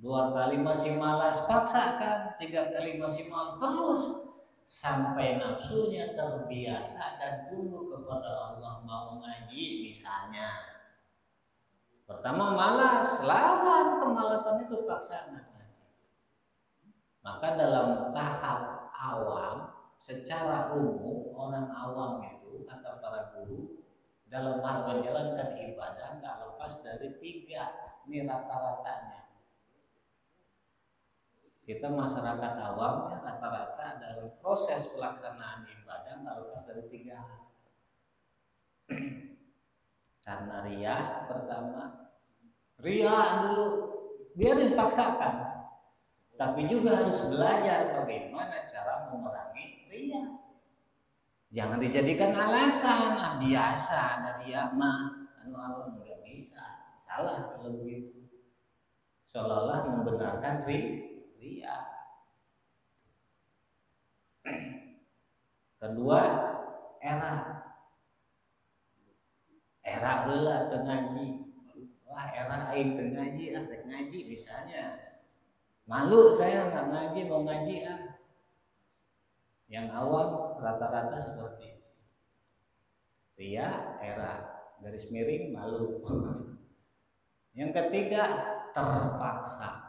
Dua kali masih malas, paksakan. Tiga kali masih malas, terus sampai nafsunya terbiasa dan tunduk kepada Allah. Mau ngaji misalnya, pertama malas, lawan kemalasan itu paksakan ngaji. Maka dalam tahap awam, secara umum orang awam itu kata para guru dalam hal menjalankan ibadah nggak lepas dari tiga, ini rata-ratanya. Kita masyarakat awam ya rata-rata dalam proses pelaksanaan ibadah nggak lepas dari tiga hal. Karena riya pertama, riya dulu, biarin paksakan, tapi juga harus belajar bagaimana cara mengurangi riya. Jangan dijadikan alasan, biasa dari mah anu nggak bisa. Salah kalau begitu. Seolah-olah membenarkan ria. Kedua, era heula teu ngaji. Wah, era aing teu ngaji, teu ngaji misalnya. Malu saya nggak ngaji, mau ngaji Yang awam rata-rata seperti itu. Ria, era, garis miring, malu. Yang ketiga, terpaksa.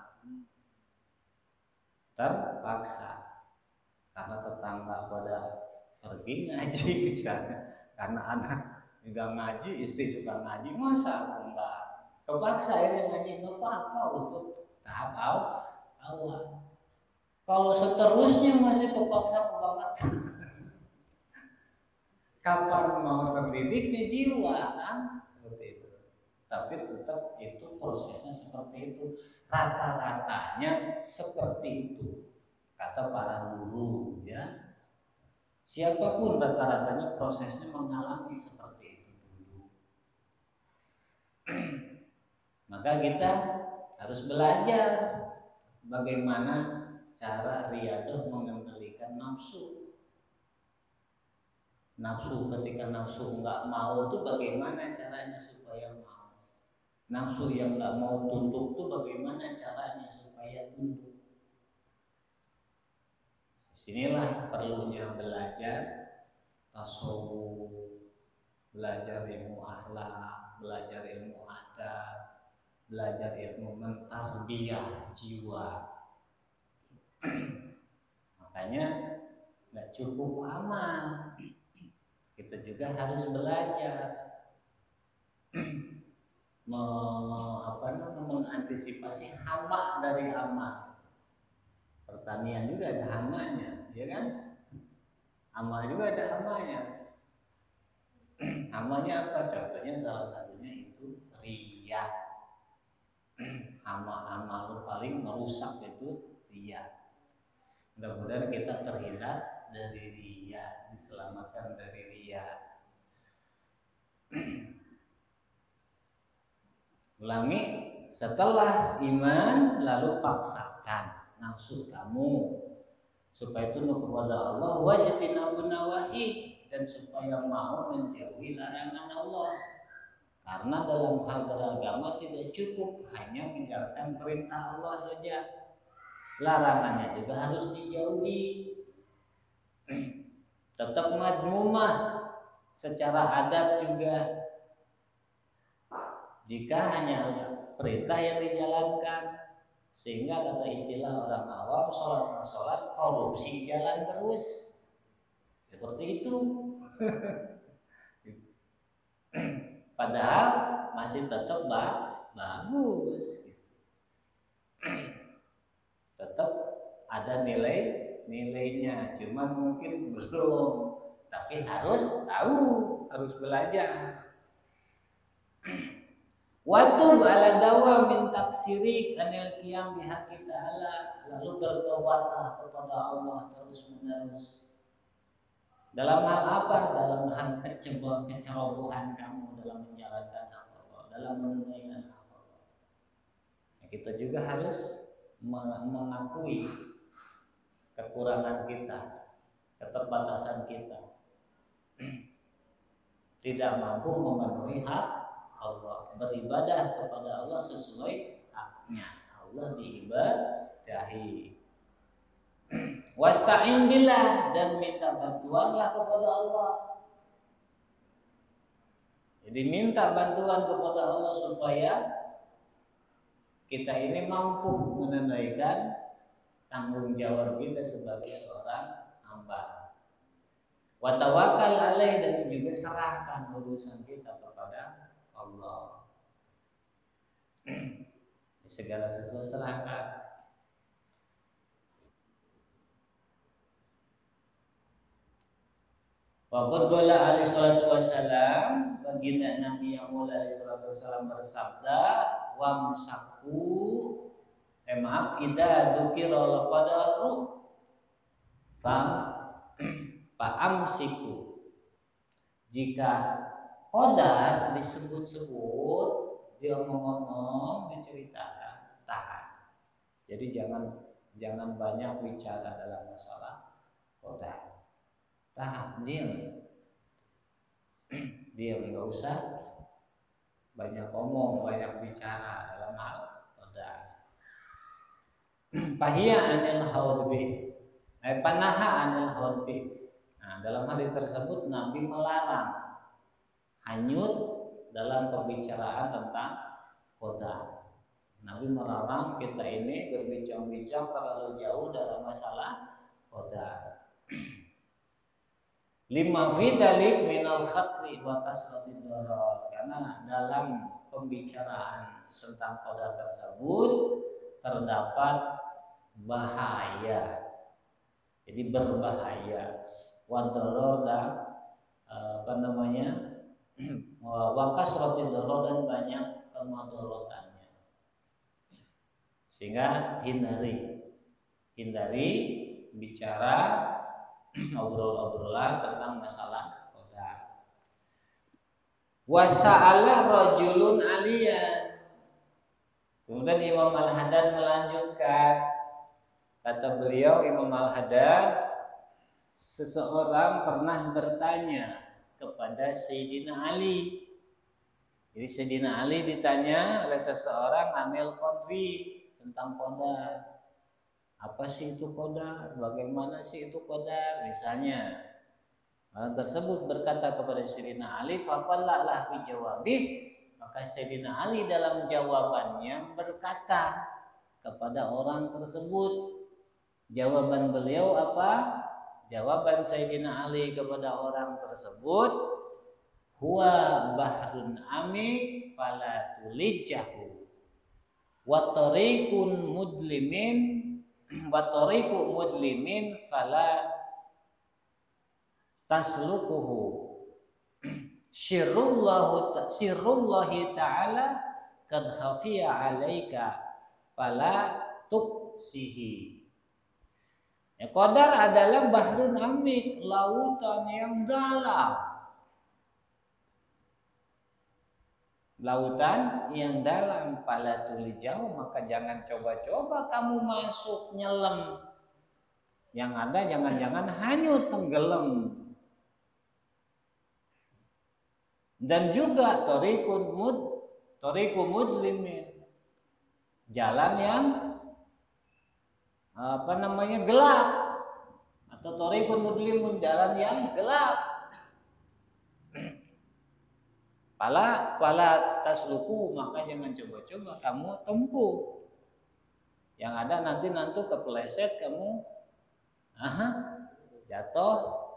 Karena tetangga pada pergi ngaji misalnya, karena anak juga ngaji, istri suka ngaji, masa enggak kepaksa ini ngaji, nggak apa-apa untuk tahap awal. Kalau seterusnya masih kepaksa banget, kapan mau terdidiknya jiwa kan seperti itu. Tapi tetap itu prosesnya seperti itu, rata-ratanya seperti itu kata para guru ya. Siapapun rata-ratanya prosesnya mengalami seperti itu dulu. Maka kita harus belajar bagaimana cara riadah mengendalikan nafsu. Ketika nafsu nggak mau itu bagaimana caranya supaya mau. Nafsu yang nggak mau tunduk itu bagaimana caranya supaya tunduk. Disinilah perlunya belajar tasawuf, belajar ilmu akhlak, belajar ilmu adab, belajar ilmu mentarbiyah jiwa. Makanya nggak cukup amal, kita juga harus belajar mengantisipasi hama dari amal. Pertanian juga ada hamanya, ya kan? Amal juga ada hamanya. Hamanya apa? Contohnya salah satunya itu riya. Amal paling merusak itu riya. Mudah-mudahan kita terhindar dari riya, diselamatkan dari riya. Ulangi, setelah iman lalu paksakan nafsu kamu supaya tunduk kepada Allah, wajtinabun nawahi, dan supaya mau menjauhi larangan Allah. Karena dalam hal beragama tidak cukup hanya menjalankan perintah Allah saja, larangannya juga harus dijauhi. Tetap madmumah secara adab juga. Jika hanya perintah yang dijalankan, sehingga kata istilah orang awam, sholat korupsi jalan terus, seperti itu. Padahal masih tetap bagus, tetap ada nilainya, cuman mungkin belum, tapi harus tahu, harus belajar. Watub ala dawa min taksirik anil qiyam bihaqqi ta'ala, lalu bertobatlah kepada Allah terus menerus. Dalam hal apa? Dalam hal kecerobohan kamu dalam menjalankan hak Allah, dalam menunaikan hak Allah. Nah, kita juga harus mengakui kekurangan kita, keterbatasan kita, tidak mampu memenuhi hak Allah, beribadah kepada Allah sesuai haknya. Allah diibadahi. Wasta'in billah, dan minta bantuanlah kepada Allah. Jadi minta bantuan kepada Allah supaya kita ini mampu menunaikan tanggung jawab kita sebagai seorang hamba. Wa tawakkal alaih, dan juga serahkan urusan kita kepada Allah. Segala sesuatu serahkan. Waqad qala alaihi salatu wassalam, baginda Nabi yang mulia alaihi salatu wassalam bersabda, wamsaku idza dzukira qadaru fa amsiku Jika qadar disebut-sebut, diomong-omong, diceritakan, tahan. Jadi jangan banyak bicara dalam masalah qadar. Tahan, diam. Diam, nggak usah banyak ngomong, banyak bicara dalam hal qadar. Fahiya anil haudbi, panaha anil haudbi. Nah, dalam hadis tersebut Nabi melarang hanyut dalam pembicaraan tentang qadar. Nabi melarang kita ini berbincang-bincang terlalu jauh dalam masalah qadar. Lima fi dalik minal khatri wa kasratil darar. Karena dalam pembicaraan tentang qadar tersebut terdapat bahaya. Jadi berbahaya. Wa darar dan wa kasratil darar dan banyak kemadaratannya. Sehingga hindari bicara obrol-obrolan tentang masalah qadar. Wa sa'ala rajulun aliyan. Kemudian Imam Al-Haddad melanjutkan, kata beliau Imam Al-Haddad, seseorang pernah bertanya kepada Sayyidina Ali. Jadi Sayyidina Ali ditanya oleh seseorang anil qadri, tentang qadar. Apa sih itu qadar? Bagaimana sih itu qadar? Misalnya orang tersebut berkata kepada Sayyidina Ali, faqallalah fi jawabih. Maka Sayyidina Ali dalam jawabannya berkata kepada orang tersebut. Jawaban beliau apa? Jawaban Sayyidina Ali kepada orang tersebut, huwa bahrun amik fala tulijahu wa tariqun mudlimin fala tasluquhu sirrullahi ta'ala kad khafiya 'alaika fala tuksihi. Ya, qadar adalah bahrun amik, lautan yang dalam. Lautan yang dalam, pala tuli jauh, maka jangan coba-coba kamu masuk nyelam. Yang ada jangan-jangan hanyut, tenggelam. Dan juga thariqu mudlimin, jalan yang gelap, atau thariqu mudlimun, jalan yang gelap. Pala tasluku, maka jangan coba-coba kamu tempuh. Yang ada nanti kepleset kamu jatuh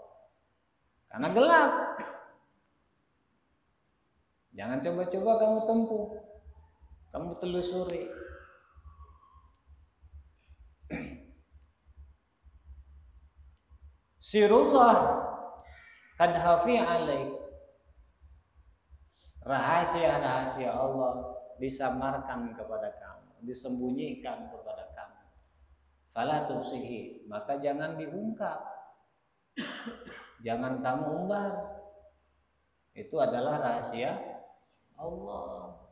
karena gelap. Jangan coba-coba kamu tempuh, kamu telusuri. Sirullah kad hafi alaik, rahasia-rahasia Allah disamarkan kepada kamu, disembunyikan kepada kamu. Fala tuksihi, maka jangan diungkap, jangan kamu umbar. Itu adalah rahasia Allah.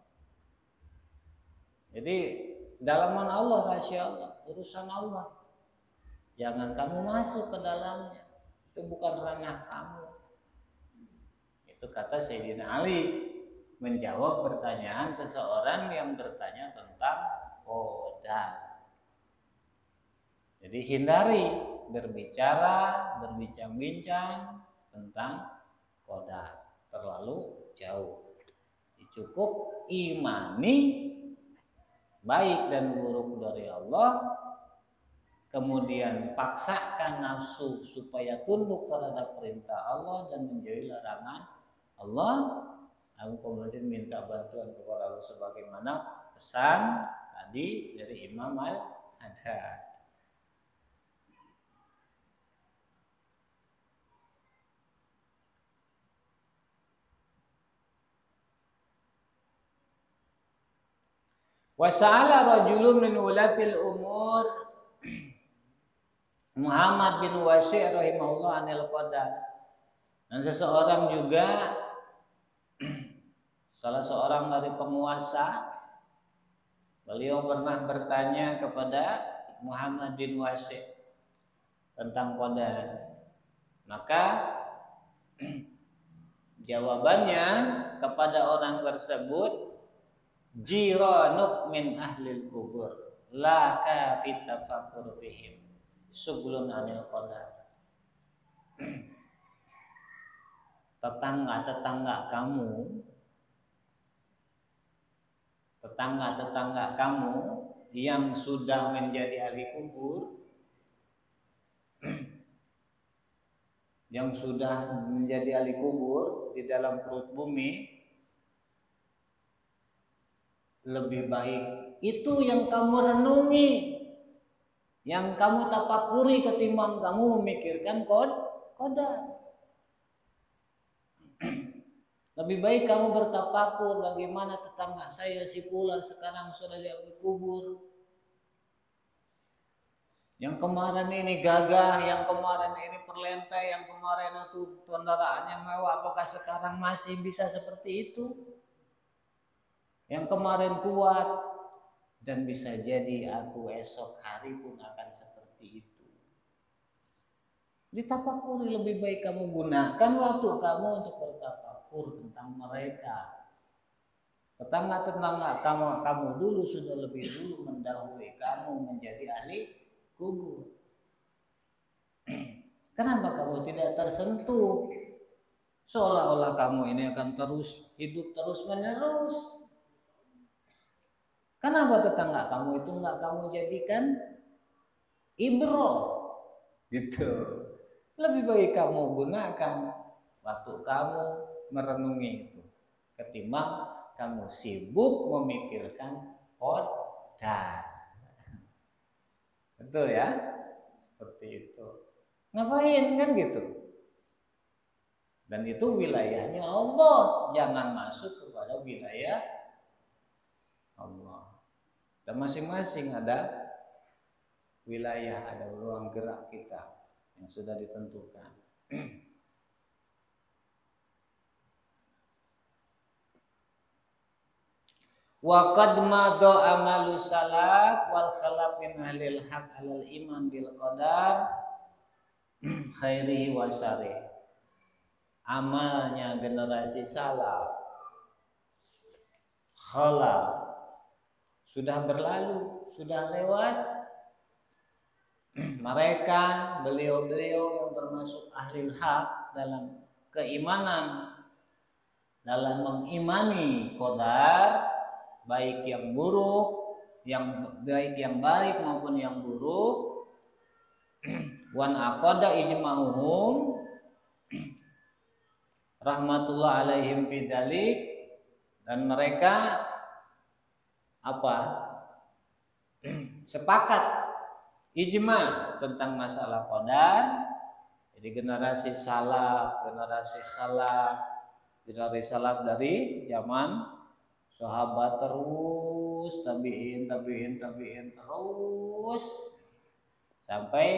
Jadi dalaman Allah, rahasia Allah, urusan Allah. Jangan kamu masuk ke dalamnya. Itu bukan ranah kamu. Itu kata Sayyidina Ali menjawab pertanyaan seseorang yang bertanya tentang qadar. Jadi hindari berbincang-bincang tentang qadar terlalu jauh. Cukup imani baik dan buruk dari Allah, kemudian paksakan nafsu supaya tunduk terhadap perintah Allah dan menjauhi larangan Allah. Lalu kemudian minta bantuan kepada Allah sebagaimana pesan tadi dari Imam Al-Haddad. Wa sa'ala rajulun min ulatil umur Muhammad bin Wasi' rahimahullah anil qadar. Dan seseorang juga salah seorang dari penguasa, beliau pernah bertanya kepada Muhammad bin Wasi' tentang qadar. Maka jawabannya kepada orang tersebut, jiranuk min ahlil kubur la kafit tafakkur bihim sublun anil qadar. Tetangga-tetangga kamu yang sudah menjadi ahli kubur, yang sudah menjadi ahli kubur di dalam perut bumi, lebih baik itu yang kamu renungi, yang kamu tafakuri ketimbang kamu memikirkan qadar. Lebih baik kamu bertafakur bagaimana tetangga saya si fulan sekarang sudah di ahli kubur. Yang kemarin ini gagah, yang kemarin ini perlentai, yang kemarin itu kendaraannya mewah, apakah sekarang masih bisa seperti itu? Yang kemarin kuat, dan bisa jadi aku esok hari pun akan seperti itu. Ditafakuri, lebih baik kamu gunakan waktu kamu untuk bertafakur tentang mereka. Tetangga-tetangga kamu dulu sudah lebih dulu mendahului kamu menjadi ahli kubur. Kenapa kamu tidak tersentuh? Seolah-olah kamu ini akan terus hidup terus menerus. Kenapa tetangga kamu itu enggak kamu jadikan ibrah? Gitu. Lebih baik kamu gunakan waktu kamu merenungi itu ketimbang kamu sibuk memikirkan qadar. Betul ya? Seperti itu. Ngapain kan gitu? Dan itu wilayahnya Allah, jangan masuk kepada wilayah Allah. Dan masing-masing ada wilayah, ada ruang gerak kita yang sudah ditentukan. Wa qad madha amalu salaf wal khalaf min ahlil haq alal iman bil qadar khairihi wa syarih. Amalnya generasi salaf, khalaf sudah berlalu, sudah lewat. Mereka, beliau-beliau yang termasuk ahlil haq dalam keimanan, dalam mengimani qadar, baik yang buruk, baik yang baik maupun yang buruk. Wan aqada ijma'uhum rahmatullah alaihim bidzalik, dan mereka sepakat ijma tentang masalah qadar. Jadi generasi salaf, generasi khalaf, generasi salaf dari zaman sahabat terus, tabi'in terus sampai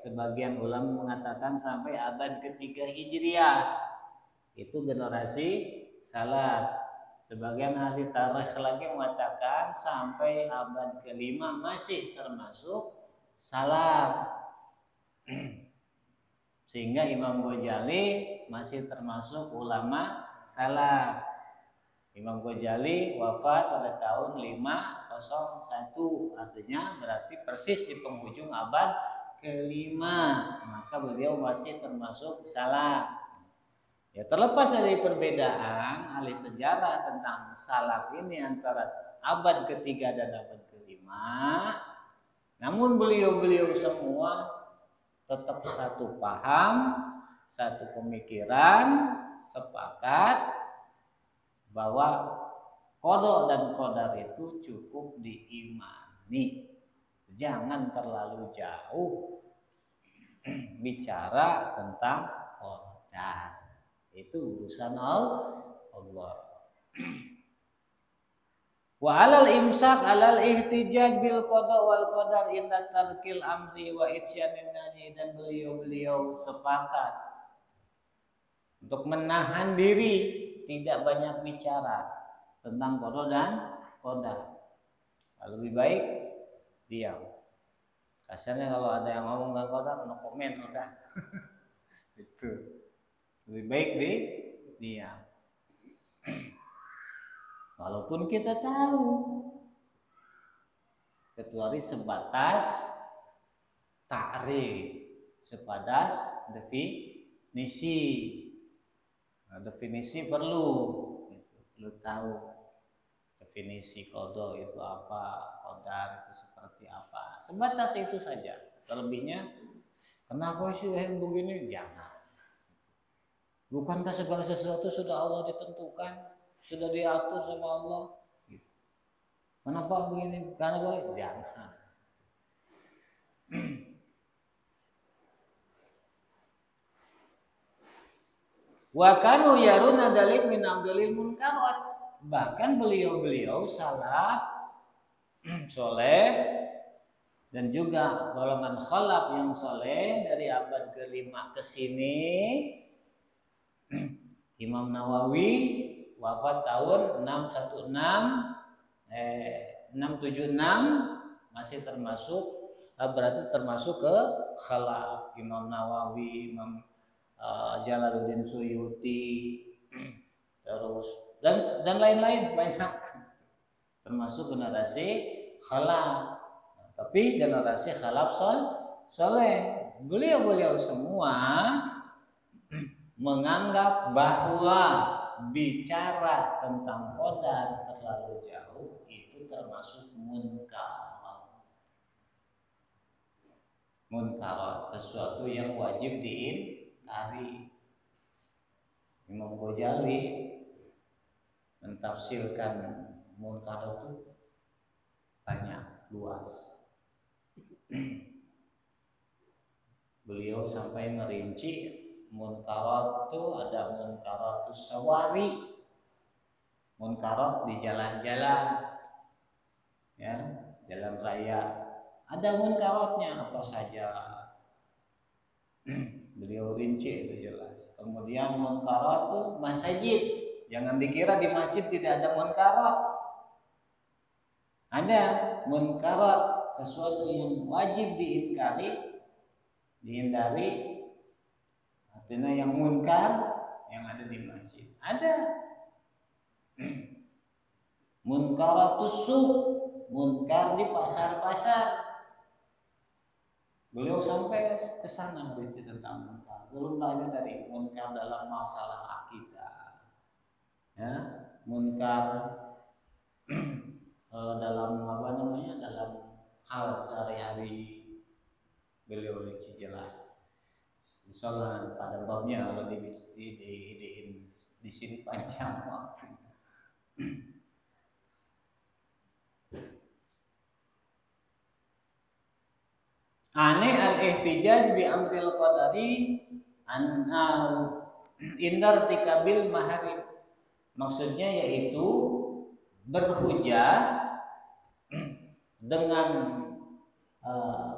sebagian ulama mengatakan sampai abad ketiga Hijriah. Itu generasi salaf. Sebagian ahli tarikh lagi mengatakan sampai abad kelima masih termasuk salaf. Sehingga Imam Ghazali masih termasuk ulama salaf. Imam Ghazali wafat pada tahun 501, artinya berarti persis di penghujung abad kelima. Maka beliau masih termasuk salaf. Ya, terlepas dari perbedaan ahli sejarah tentang salaf ini antara abad ketiga dan abad kelima, namun beliau-beliau semua tetap satu paham, satu pemikiran, sepakat bahwa qada dan qadar itu cukup diimani. Jangan terlalu jauh bicara tentang qadar. Itu urusan Allah. Wa alal imsak alal ihtijaj bil qada wal qadar inda tarkil amri wa itsyanin nahi, dan beliau-beliau sepakat untuk menahan diri, tidak banyak bicara tentang qada dan qadar. Lebih baik diam. Kasarnya kalau ada yang ngomong tentang qadar, no komen udah. Itu. Lebih baik diam. Walaupun kita tahu, kecuali sebatas ta'rif, sebatas definisi. Nah, definisi perlu tahu definisi qada itu apa, qadar itu seperti apa. Sebatas itu saja. Terlebihnya, kenapa sih yang begini? Jangan. Bukankah segala sesuatu sudah Allah ditentukan, sudah diatur sama Allah? Kenapa begini? Karena boleh? Jangan. Wa kanu yaruna dalik min amdalil munkarat. Bahkan beliau-beliau salaf soleh dan juga golongan khalaf yang soleh dari abad ke-5 ke sini. Imam Nawawi wafat tahun 676 masih termasuk, berarti termasuk ke khalaf. Imam Nawawi, Imam Jalaluddin Suyuti, terus dan lain-lain banyak, termasuk generasi khalaf. Tapi generasi khalaf soleh, beliau semua menganggap bahwa bicara tentang qadar terlalu jauh itu termasuk munkarat, sesuatu yang wajib diingkari. Imam Ghazali mentafsirkan munkar itu banyak, luas. Beliau sampai merinci munkarat itu ada munkaratus sawari, munkarat di jalan-jalan, ya, jalan raya. Ada munkaratnya apa saja. Beliau rinci itu jelas. Kemudian munkarat itu masjid. Jangan dikira di masjid tidak ada munkarat. Ada munkarat, sesuatu yang wajib diingkari, dihindari. Artinya yang munkar yang ada di masjid. Ada munkaratus suq, munkar di pasar-pasar. Beliau sampai ke sana berbicara tentang munkar. Belum lagi tadi munkar dalam masalah akidah, ya, munkar dalam dalam hal sehari-hari. Beliau rinci jelas. Misalnya pada babnya kalau di sini panjang waktu. Ane al-ihtijaj bi amril qadari indar tikabil maharim. Maksudnya yaitu berhujah dengan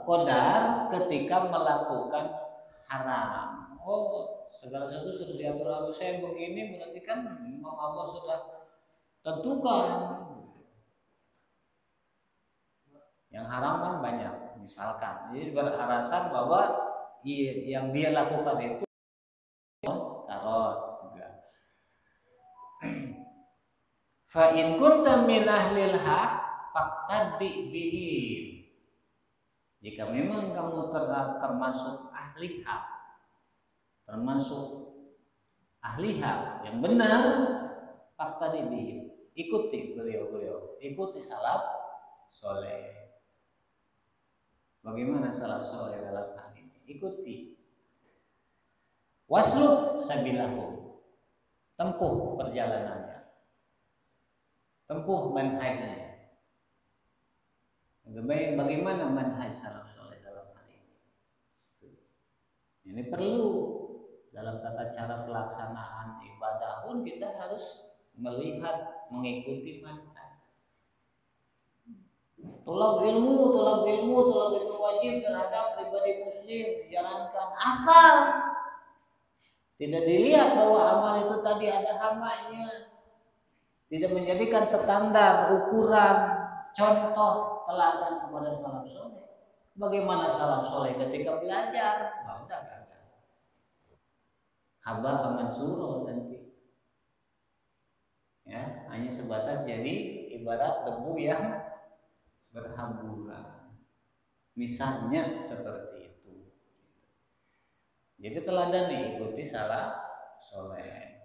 qadar ketika melakukan haram. Oh, segala sesuatu sudah diatur Allah. Saya begini berarti kan memang Allah sudah tentukan. Yang haram kan banyak, misalkan. Jadi beralasan bahwa yang dia lakukan itu karot juga. Fa in kunta min ahlil haq faqtadi bihi. Jika memang kamu termasuk ahli hak, termasuk ahli hak yang benar, faqtadi bihi. Ikuti beliau, ikuti salaf soleh. Bagaimana salaf soleh dalam hal ini? Ikuti. Wasluk sabilahu. Tempuh perjalanannya. Tempuh manhajnya. Bagaimana manhaj salaf soleh dalam hal ini? Ini perlu dalam tata cara pelaksanaan ibadah pun kita harus melihat, mengikuti manhaj. Tolak ilmu wajib terhadap pribadi muslim. Jalankan asal Tidak dilihat bahwa amal itu tadi ada hamanya. Tidak menjadikan standar, ukuran, contoh, teladan kepada salaf soleh. Bagaimana salaf soleh ketika belajar? Nah, udah gagal. Habar aman suruh nanti. Ya, hanya sebatas jadi ibarat debu yang berhamburan. Misalnya seperti itu. Jadi teladan ikuti salaf soleh.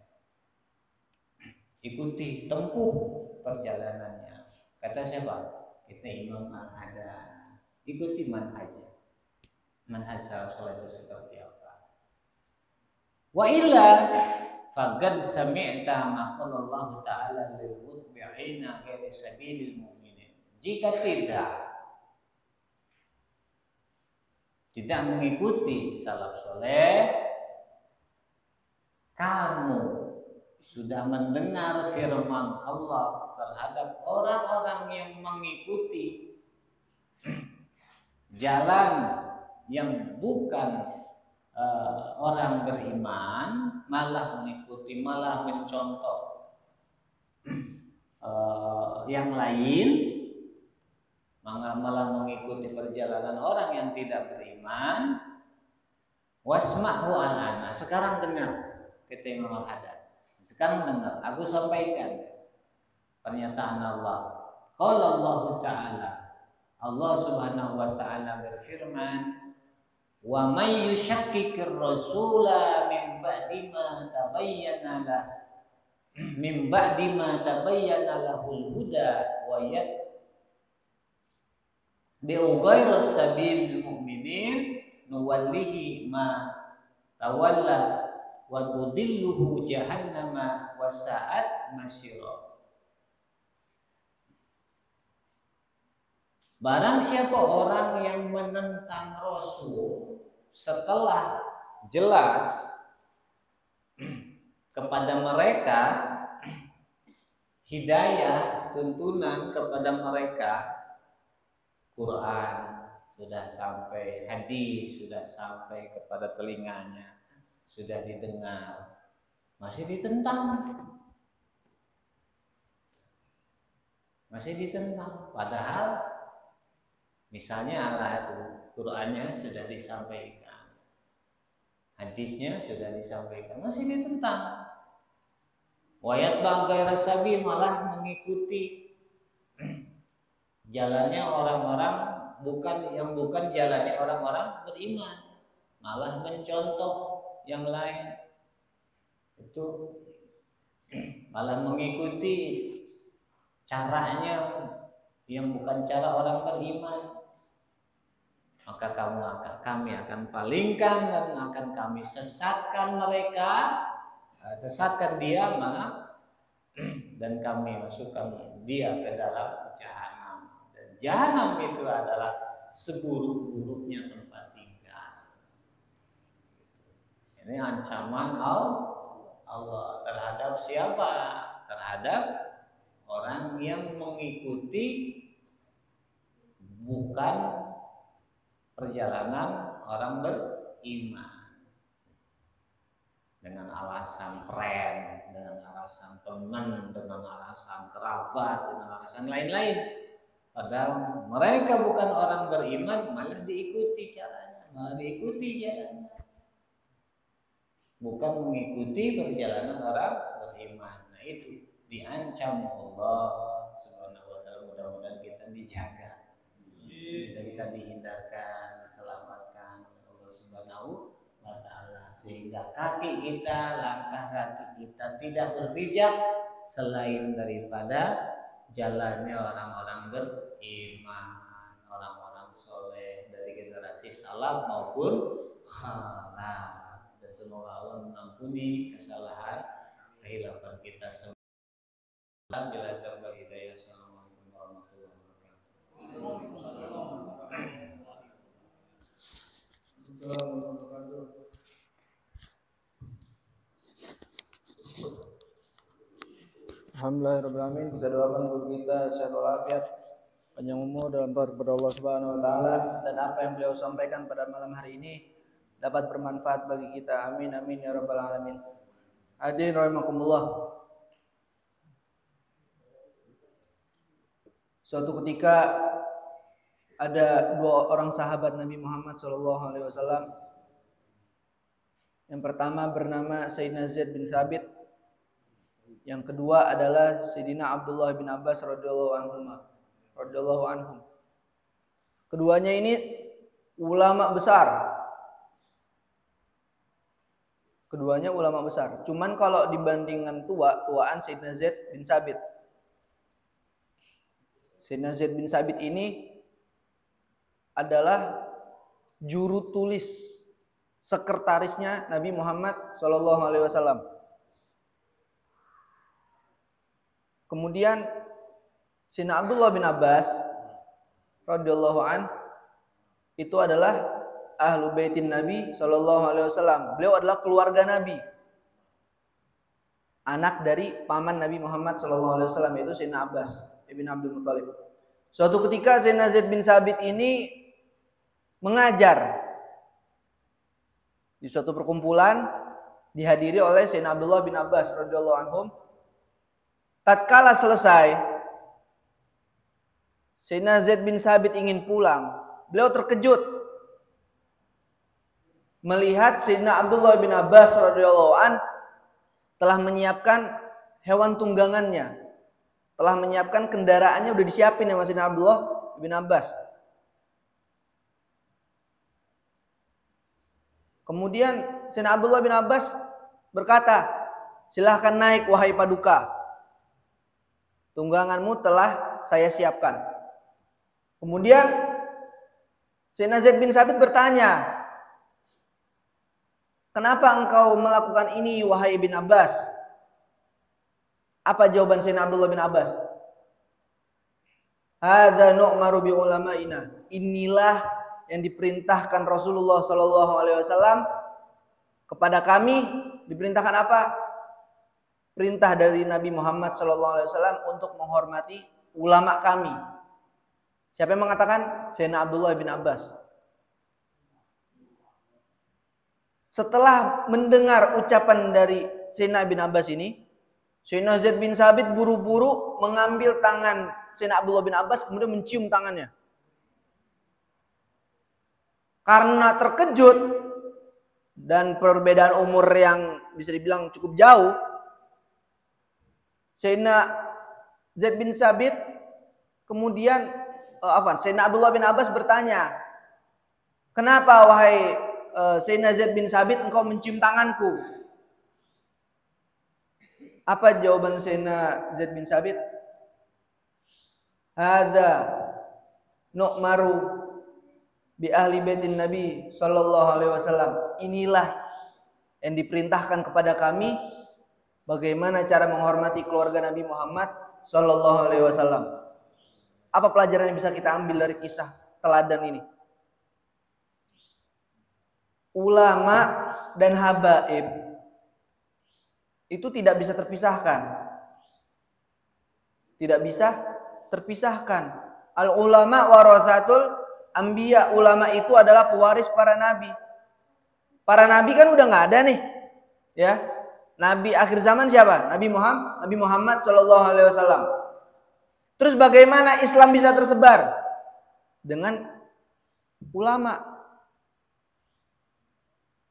Ikuti, tempuh perjalanannya. Kata siapa? Kita Imam Al-Haddad. Ikuti manhajnya. Manhaj salaf soleh itu seperti apa? Wa illa faqad sami'ta ma qala Allah Ta'ala lil mutbi'ina ghairi sabilil mu'minin. Jika tidak mengikuti salaf soleh, kamu sudah mendengar firman Allah terhadap orang-orang yang mengikuti jalan yang bukan orang beriman, malah mengikuti, malah mencontoh yang lain, malah mengikuti perjalanan orang yang tidak beriman. Wasma'hu al'ana. Sekarang dengar kata Imam Al-Haddad. Sekarang dengar, aku sampaikan pernyataan Allah. Qala Allah Ta'ala. Allah Subhanahu wa taala berfirman, "Wa may yushakkikir rasula min ba'di ma tabayyana lahul huda wa yattabi'u ghayra sabilil mu'minin nuwallihi ma tawalla wa tudilluhu jahannama wa sa'at masira." Barang siapa orang yang menentang Rasul setelah jelas kepada mereka hidayah, tuntunan kepada mereka, Quran sudah sampai, hadis sudah sampai kepada telinganya, sudah didengar, masih ditentang. Padahal misalnya ayat Qur'annya sudah disampaikan, hadisnya sudah disampaikan, masih ditentang. Wayat banggai rasabi, malah mengikuti jalannya orang-orang bukan jalannya orang-orang beriman, malah mencontoh yang lain. Itu malah mengikuti caranya yang bukan cara orang beriman. Maka kami akan palingkan dan akan kami sesatkan mereka, sesatkan dia, dan kami masukkan dia ke dalam jahanam. Dan jahanam itu adalah seburuk-buruknya tempat tinggal. Ini ancaman Allah terhadap siapa? Terhadap orang yang mengikuti bukan perjalanan orang beriman, dengan alasan friend, dengan alasan teman, dengan alasan kerabat, dengan alasan lain-lain. Padahal mereka bukan orang beriman, malah diikuti caranya, malah diikuti jalannya, bukan mengikuti perjalanan orang beriman. Nah, itu diancam Allah Subhanahu wa taala. Mudah-mudahan kita dijaga, kita dihindarkan, diselamatkan oleh Allah Subhanahu wa taala, sehingga kaki kita, langkah kaki kita tidak berpijak selain daripada jalannya orang-orang beriman, orang-orang soleh dari generasi salaf maupun khalaf. Dan semoga Allah mengampuni kesalahan kehilafan kita semua. Bila terbaik hidayah. Assalamualaikum warahmatullahi wabarakatuh. Alhamdulillahirrahmanirrahim. Kita doakan guru kita sehat walafiat, panjang umur dalam taat kepada Allah Subhanahu wa taala, dan apa yang beliau sampaikan pada malam hari ini dapat bermanfaat bagi kita. Amin amin ya rabbal alamin. Hadirin rahimakumullah. Suatu ketika ada dua orang sahabat Nabi Muhammad SAW. Yang pertama bernama Sayyidina Zaid bin Thabit. Yang kedua adalah Sayyidina Abdullah bin Abbas radhiyallahu anhum. Keduanya ini ulama besar. Keduanya ulama besar. Cuman kalau dibandingkan tuaan Sayyidina Zaid bin Thabit. Sayyidina Zaid bin Thabit ini adalah juru tulis sekretarisnya Nabi Muhammad SAW. Kemudian Sayyidina Abdullah bin Abbas radhiyallahu an itu adalah ahlu baitin Nabi SAW. Beliau adalah keluarga Nabi, anak dari paman Nabi Muhammad SAW, yaitu Sayyidina Abbas ibn Abdul Muttalib. Suatu ketika Sayyidina Zaid bin Thabit ini mengajar di suatu perkumpulan dihadiri oleh Sayyidina Abdullah bin Abbas radhiyallahu anhum. Tatkala selesai, Sayyidina Zaid bin Thabit ingin pulang. Beliau terkejut melihat Sayyidina Abdullah bin Abbas radhiyallahu an telah menyiapkan hewan tunggangannya, telah menyiapkan kendaraannya, udah disiapin ya Sayyidina Abdullah bin Abbas. Kemudian Sayyidina Abdullah bin Abbas berkata, silahkan naik wahai paduka, tungganganmu telah saya siapkan. Kemudian Sayyidina Zaid bin Thabit bertanya, kenapa engkau melakukan ini wahai bin Abbas? Apa jawaban Sayyidina Abdullah bin Abbas? Hadza nu'maru bi ulama'ina. Inilah yang diperintahkan Rasulullah SAW kepada kami. Diperintahkan apa? Perintah dari Nabi Muhammad SAW untuk menghormati ulama kami. Siapa yang mengatakan? Sayyidina Abdullah bin Abbas. Setelah mendengar ucapan dari Sayyidina bin Abbas ini, Sayyidina Zaid bin Thabit buru-buru mengambil tangan Sayyidina Abdullah bin Abbas, kemudian mencium tangannya. Karena terkejut dan perbedaan umur yang bisa dibilang cukup jauh, Sayyidina Zaid bin Thabit kemudian Sayyidina Abdullah bin Abbas bertanya, kenapa wahai Sayyidina Zaid bin Thabit engkau mencium tanganku? Apa jawaban Sayyidina Zaid bin Thabit? Hadza nu'maru bi ahli baitin Nabi sallallahu alaihi wasallam. Inilah yang diperintahkan kepada kami bagaimana cara menghormati keluarga Nabi Muhammad sallallahu alaihi wasallam. Apa pelajaran yang bisa kita ambil dari kisah teladan ini? Ulama dan habaib itu tidak bisa terpisahkan. Tidak bisa terpisahkan. Al ulama warathatul anbiya. Ulama itu adalah pewaris para nabi. Para nabi kan udah nggak ada nih, ya. Nabi akhir zaman siapa? Nabi Muhammad Shallallahu Alaihi Wasallam. Terus bagaimana Islam bisa tersebar? Dengan ulama.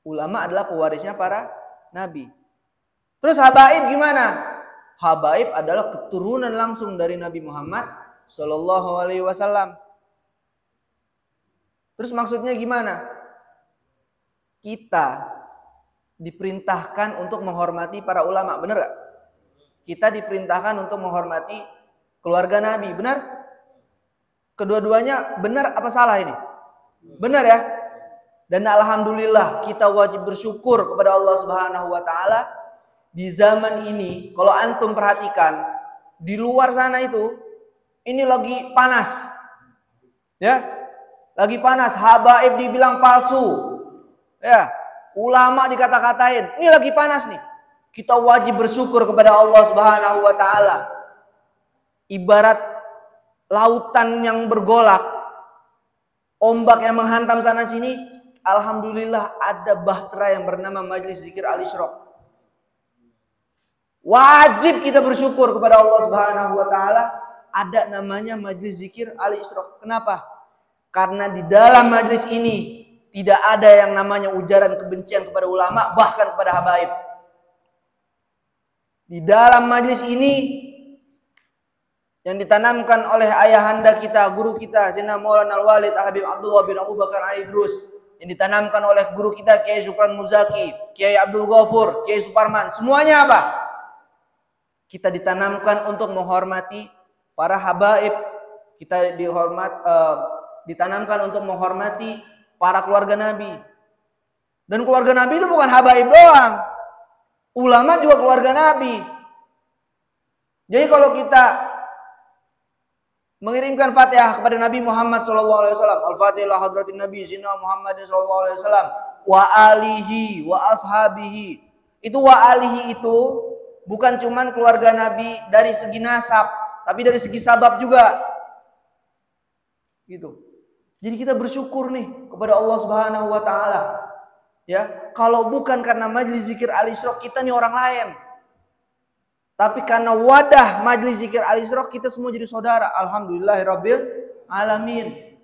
Ulama adalah pewarisnya para nabi. Terus habaib gimana? Habaib adalah keturunan langsung dari Nabi Muhammad Shallallahu Alaihi Wasallam. Terus maksudnya gimana? Kita diperintahkan untuk menghormati para ulama, benar gak? Kita diperintahkan untuk menghormati keluarga Nabi, benar? Kedua-duanya benar apa salah ini? Benar ya? Dan alhamdulillah kita wajib bersyukur kepada Allah Subhanahu wa taala. Di zaman ini, kalau antum perhatikan, di luar sana itu ini lagi panas. Ya? Lagi panas, habaib dibilang palsu. Ya, ulama dikata-katain. Ini lagi panas nih. Kita wajib bersyukur kepada Allah Subhanahu wa taala. Ibarat lautan yang bergolak, ombak yang menghantam sana sini, alhamdulillah ada bahtera yang bernama Majelis Zikir Al-Isyraq. Wajib kita bersyukur kepada Allah Subhanahu wa taala ada namanya Majelis Zikir Al-Isyraq. Kenapa? Karena di dalam majelis ini tidak ada yang namanya ujaran kebencian kepada ulama, bahkan kepada habaib. Di dalam majelis ini yang ditanamkan oleh ayahanda kita, guru kita, Sayyidina Maulana Al-Walid Al-Habib Abdullah bin Abu Bakar Al-Idrus, yang ditanamkan oleh guru kita Kiai Syukran Muzaki, Kiai Abdul Ghafur, Kiai Suparman, semuanya apa? Kita ditanamkan untuk menghormati para habaib, kita ditanamkan untuk menghormati para keluarga Nabi. Dan keluarga Nabi itu bukan habaib doang. Ulama juga keluarga Nabi. Jadi kalau kita mengirimkan Fatihah kepada Nabi Muhammad SAW, Al-Fatihah hadratin Nabi Sayyidina Muhammad SAW, wa alihi wa ashabihi. Itu wa alihi itu bukan cuman keluarga Nabi dari segi nasab, tapi dari segi sabab juga. Gitu. Jadi kita bersyukur nih kepada Allah Subhanahu wa taala. Ya, kalau bukan karena Majelis Zikir Al-Isyraq kita nih orang lain. Tapi karena wadah Majelis Zikir Al-Isyraq kita semua jadi saudara. Alhamdulillahirabbil alamin.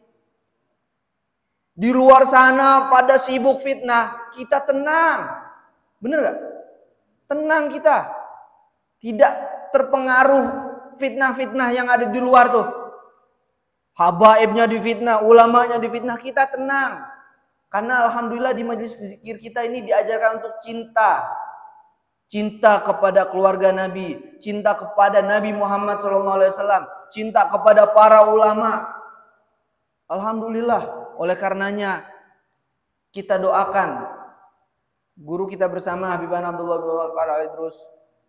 Di luar sana pada sibuk fitnah, kita tenang. Bener gak? Tenang kita. Tidak terpengaruh fitnah-fitnah yang ada di luar tuh. Habaibnya difitnah, ulamanya difitnah, kita tenang. Karena alhamdulillah di majelis zikir kita ini diajarkan untuk cinta. Cinta kepada keluarga Nabi, cinta kepada Nabi Muhammad SAW, cinta kepada para ulama. Alhamdulillah, oleh karenanya kita doakan guru kita bersama Habibana Abdullah bin Bakar Al-Idrus,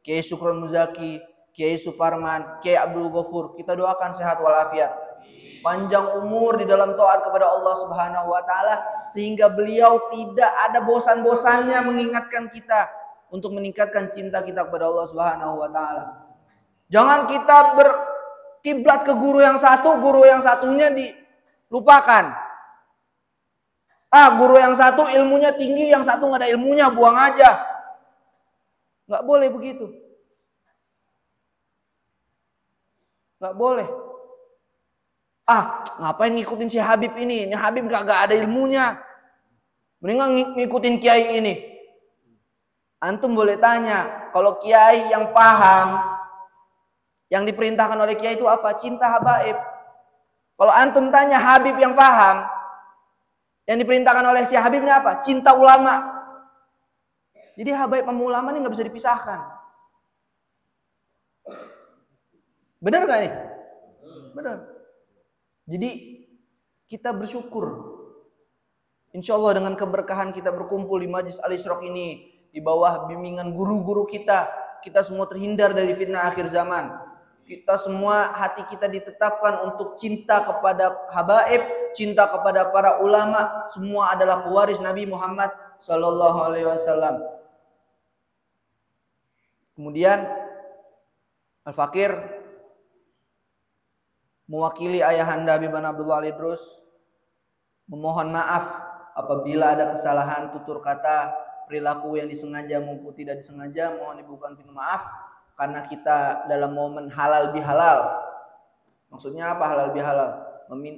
Kiai Syukran Muzaki, Kiai Suparman, Kiai Abdul Ghafur, kita doakan sehat walafiat, panjang umur di dalam taat kepada Allah Subhanahu wa taala, sehingga beliau tidak ada bosan-bosannya mengingatkan kita untuk meningkatkan cinta kita kepada Allah Subhanahu wa taala. Jangan kita berkiblat ke guru yang satu, guru yang satunya dilupakan. Guru yang satu ilmunya tinggi, yang satu nggak ada ilmunya, buang aja. Nggak boleh begitu. Nggak boleh. Ngapain ngikutin si Habib ini? Ini Habib gak ada ilmunya. Mendingan ngikutin kiai ini. Antum boleh tanya, kalau kiai yang paham, yang diperintahkan oleh kiai itu apa? Cinta habaib. Kalau antum tanya Habib yang paham, yang diperintahkan oleh si Habib ini apa? Cinta ulama. Jadi habaib sama ulama ini gak bisa dipisahkan. Benar gak nih? Benar. Jadi kita bersyukur. Insya Allah dengan keberkahan kita berkumpul di Majelis Al-Isyraq ini, di bawah bimbingan guru-guru kita semua terhindar dari fitnah akhir zaman. Kita semua hati kita ditetapkan untuk cinta kepada habaib, cinta kepada para ulama, semua adalah pewaris Nabi Muhammad sallallahu alaihi wasallam. Kemudian Al-Fakir mewakili ayahanda Habibana Abdullah Al-Idrus memohon maaf apabila ada kesalahan tutur kata, perilaku yang disengaja maupun tidak disengaja, mohon dibukakan pintu maaf karena kita dalam momen halal bihalal. Maksudnya apa halal bihalal?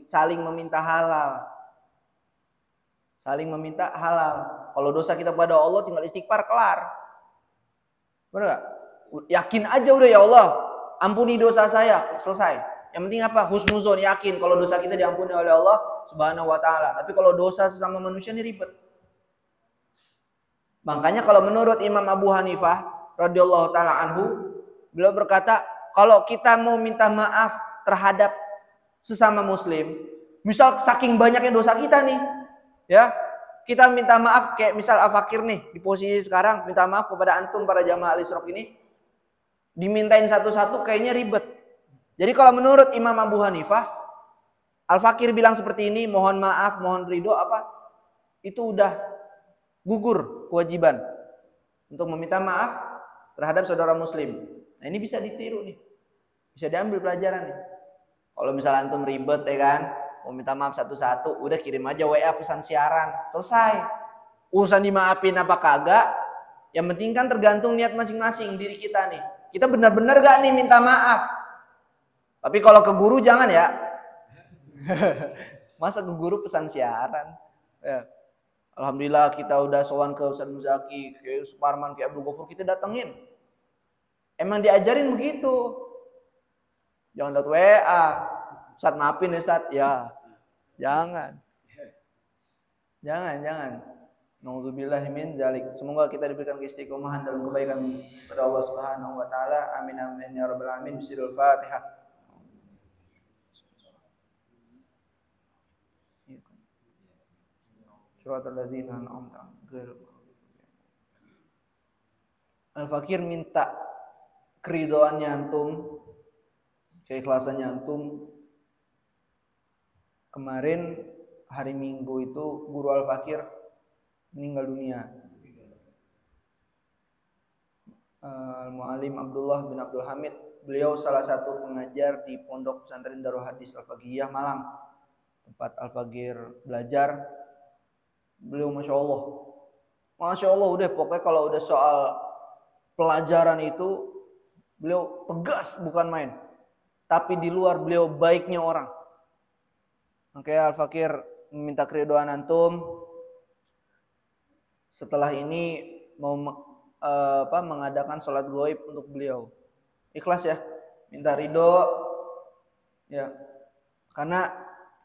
Saling meminta halal. Saling meminta halal. Kalau dosa kita pada Allah tinggal istighfar kelar. Benar gak? Yakin aja udah, ya Allah, ampuni dosa saya, selesai. Yang penting apa? Husnuzon, yakin kalau dosa kita diampuni oleh Allah Subhanahu wa taala. Tapi kalau dosa sesama manusia ini ribet. Makanya kalau menurut Imam Abu Hanifah radhiyallahu taala anhu, beliau berkata, kalau kita mau minta maaf terhadap sesama muslim, misal saking banyaknya dosa kita nih, ya, kita minta maaf kayak misal Al-Fakir nih di posisi sekarang minta maaf kepada antum para jamaah Al-Isyraq ini, dimintain satu-satu kayaknya ribet. Jadi kalau menurut Imam Abu Hanifah, Al-Fakir bilang seperti ini, mohon maaf, mohon ridho apa? Itu udah gugur kewajiban untuk meminta maaf terhadap saudara muslim. Nah, ini bisa ditiru nih. Bisa diambil pelajaran nih. Kalau misalnya antum ribet ya kan, mau minta maaf satu-satu, udah kirim aja WA pesan siaran, selesai. Urusan dimaafin apa kagak, yang penting kan tergantung niat masing-masing diri kita nih. Kita benar-benar gak nih minta maaf? Tapi kalau ke guru jangan ya. Masa ke guru pesan siaran? Ya. Alhamdulillah kita udah sowan ke Ustaz Muzaki, ke Suparman, ke Abdul Ghafur, kita datengin. Emang diajarin begitu. Jangan lewat WA. Ustaz maafin ya Ustaz. Ya. Jangan. Jangan. Nauzubillahi min dzalik. Semoga kita diberikan keistiqomahan dalam kebaikan pada Allah Subhanahu wa taala. Amin amin ya rabbal alamin. Bismillahil Fatihah. Suratul ladzina an'amta 'alaihim. Al-Fakir minta keridhoannya antum, keikhlasannya antum. Kemarin hari Minggu itu guru Al-Fakir meninggal dunia. Al-Mu'allim Abdullah bin Abdul Hamid, beliau salah satu pengajar di Pondok Pesantren Darul Hadis Al-Faqihiyah Malang, tempat Al-Fakir belajar. Beliau Masya Allah udah pokoknya kalau udah soal pelajaran itu beliau tegas bukan main. Tapi di luar beliau baiknya orang. Makanya Al-Fakir meminta keridhaan antum. Setelah ini mau mengadakan sholat gaib untuk beliau. Ikhlas ya, minta ridho ya. Karena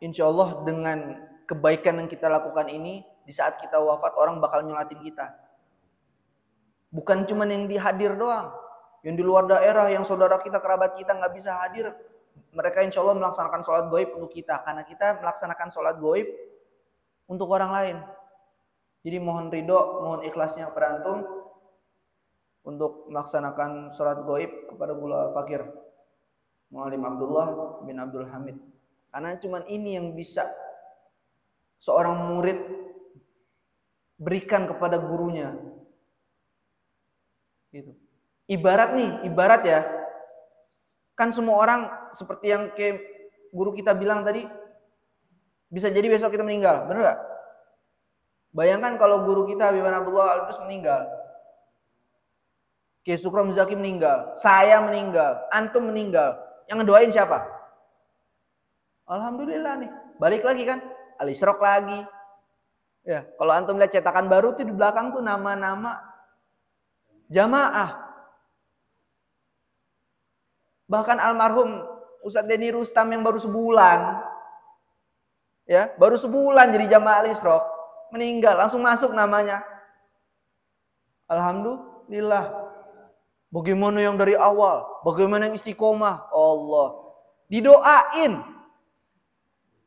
insya Allah dengan kebaikan yang kita lakukan ini, di saat kita wafat orang bakal nyolatin kita. Bukan cuma yang dihadir doang, yang di luar daerah, yang saudara kita, kerabat kita nggak bisa hadir, mereka insya Allah melaksanakan sholat gaib untuk kita, karena kita melaksanakan sholat gaib untuk orang lain. Jadi mohon ridho, mohon ikhlasnya kepada antum untuk melaksanakan sholat gaib kepada guru Fakir Mu'allim Abdullah bin Abdul Hamid. Karena cuma ini yang bisa seorang murid berikan kepada gurunya. Gitu. Ibarat ya. Kan semua orang seperti yang kayak guru kita bilang tadi, bisa jadi besok kita meninggal, benar gak? Bayangkan kalau guru kita Habib Abdullah Al-Bus meninggal, Kiai Sukron Muzaki meninggal, saya meninggal, antum meninggal, yang ngedoain siapa? Alhamdulillah nih, balik lagi kan, Al-Isyraq lagi. Ya, kalau antum lihat cetakan baru tuh di belakang tuh nama-nama jamaah. Bahkan almarhum Ustadz Denny Rustam yang baru sebulan, ya, baru sebulan jadi jamaah Al-Isyraq, meninggal, langsung masuk namanya. Alhamdulillah. Bagaimana yang dari awal? Bagaimana yang istiqomah? Allah. Didoain.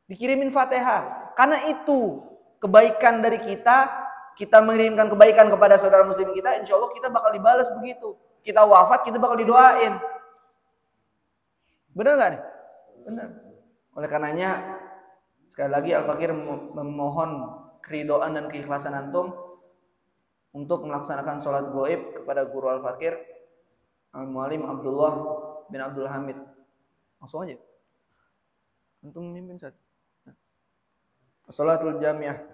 Dikirimin Fatihah. Karena itu kebaikan dari kita mengirimkan kebaikan kepada saudara muslim kita, insya Allah kita bakal dibalas begitu. Kita wafat, kita bakal didoain. Benar nggak nih? Benar. Oleh karenanya, sekali lagi Al-Fakir memohon keridhaan dan keikhlasan antum untuk melaksanakan sholat gaib kepada guru Al-Fakir Al-Mu'allim Abdullah bin Abdul Hamid. Langsung aja. Antum memimpin saat. Salatul Jamiah.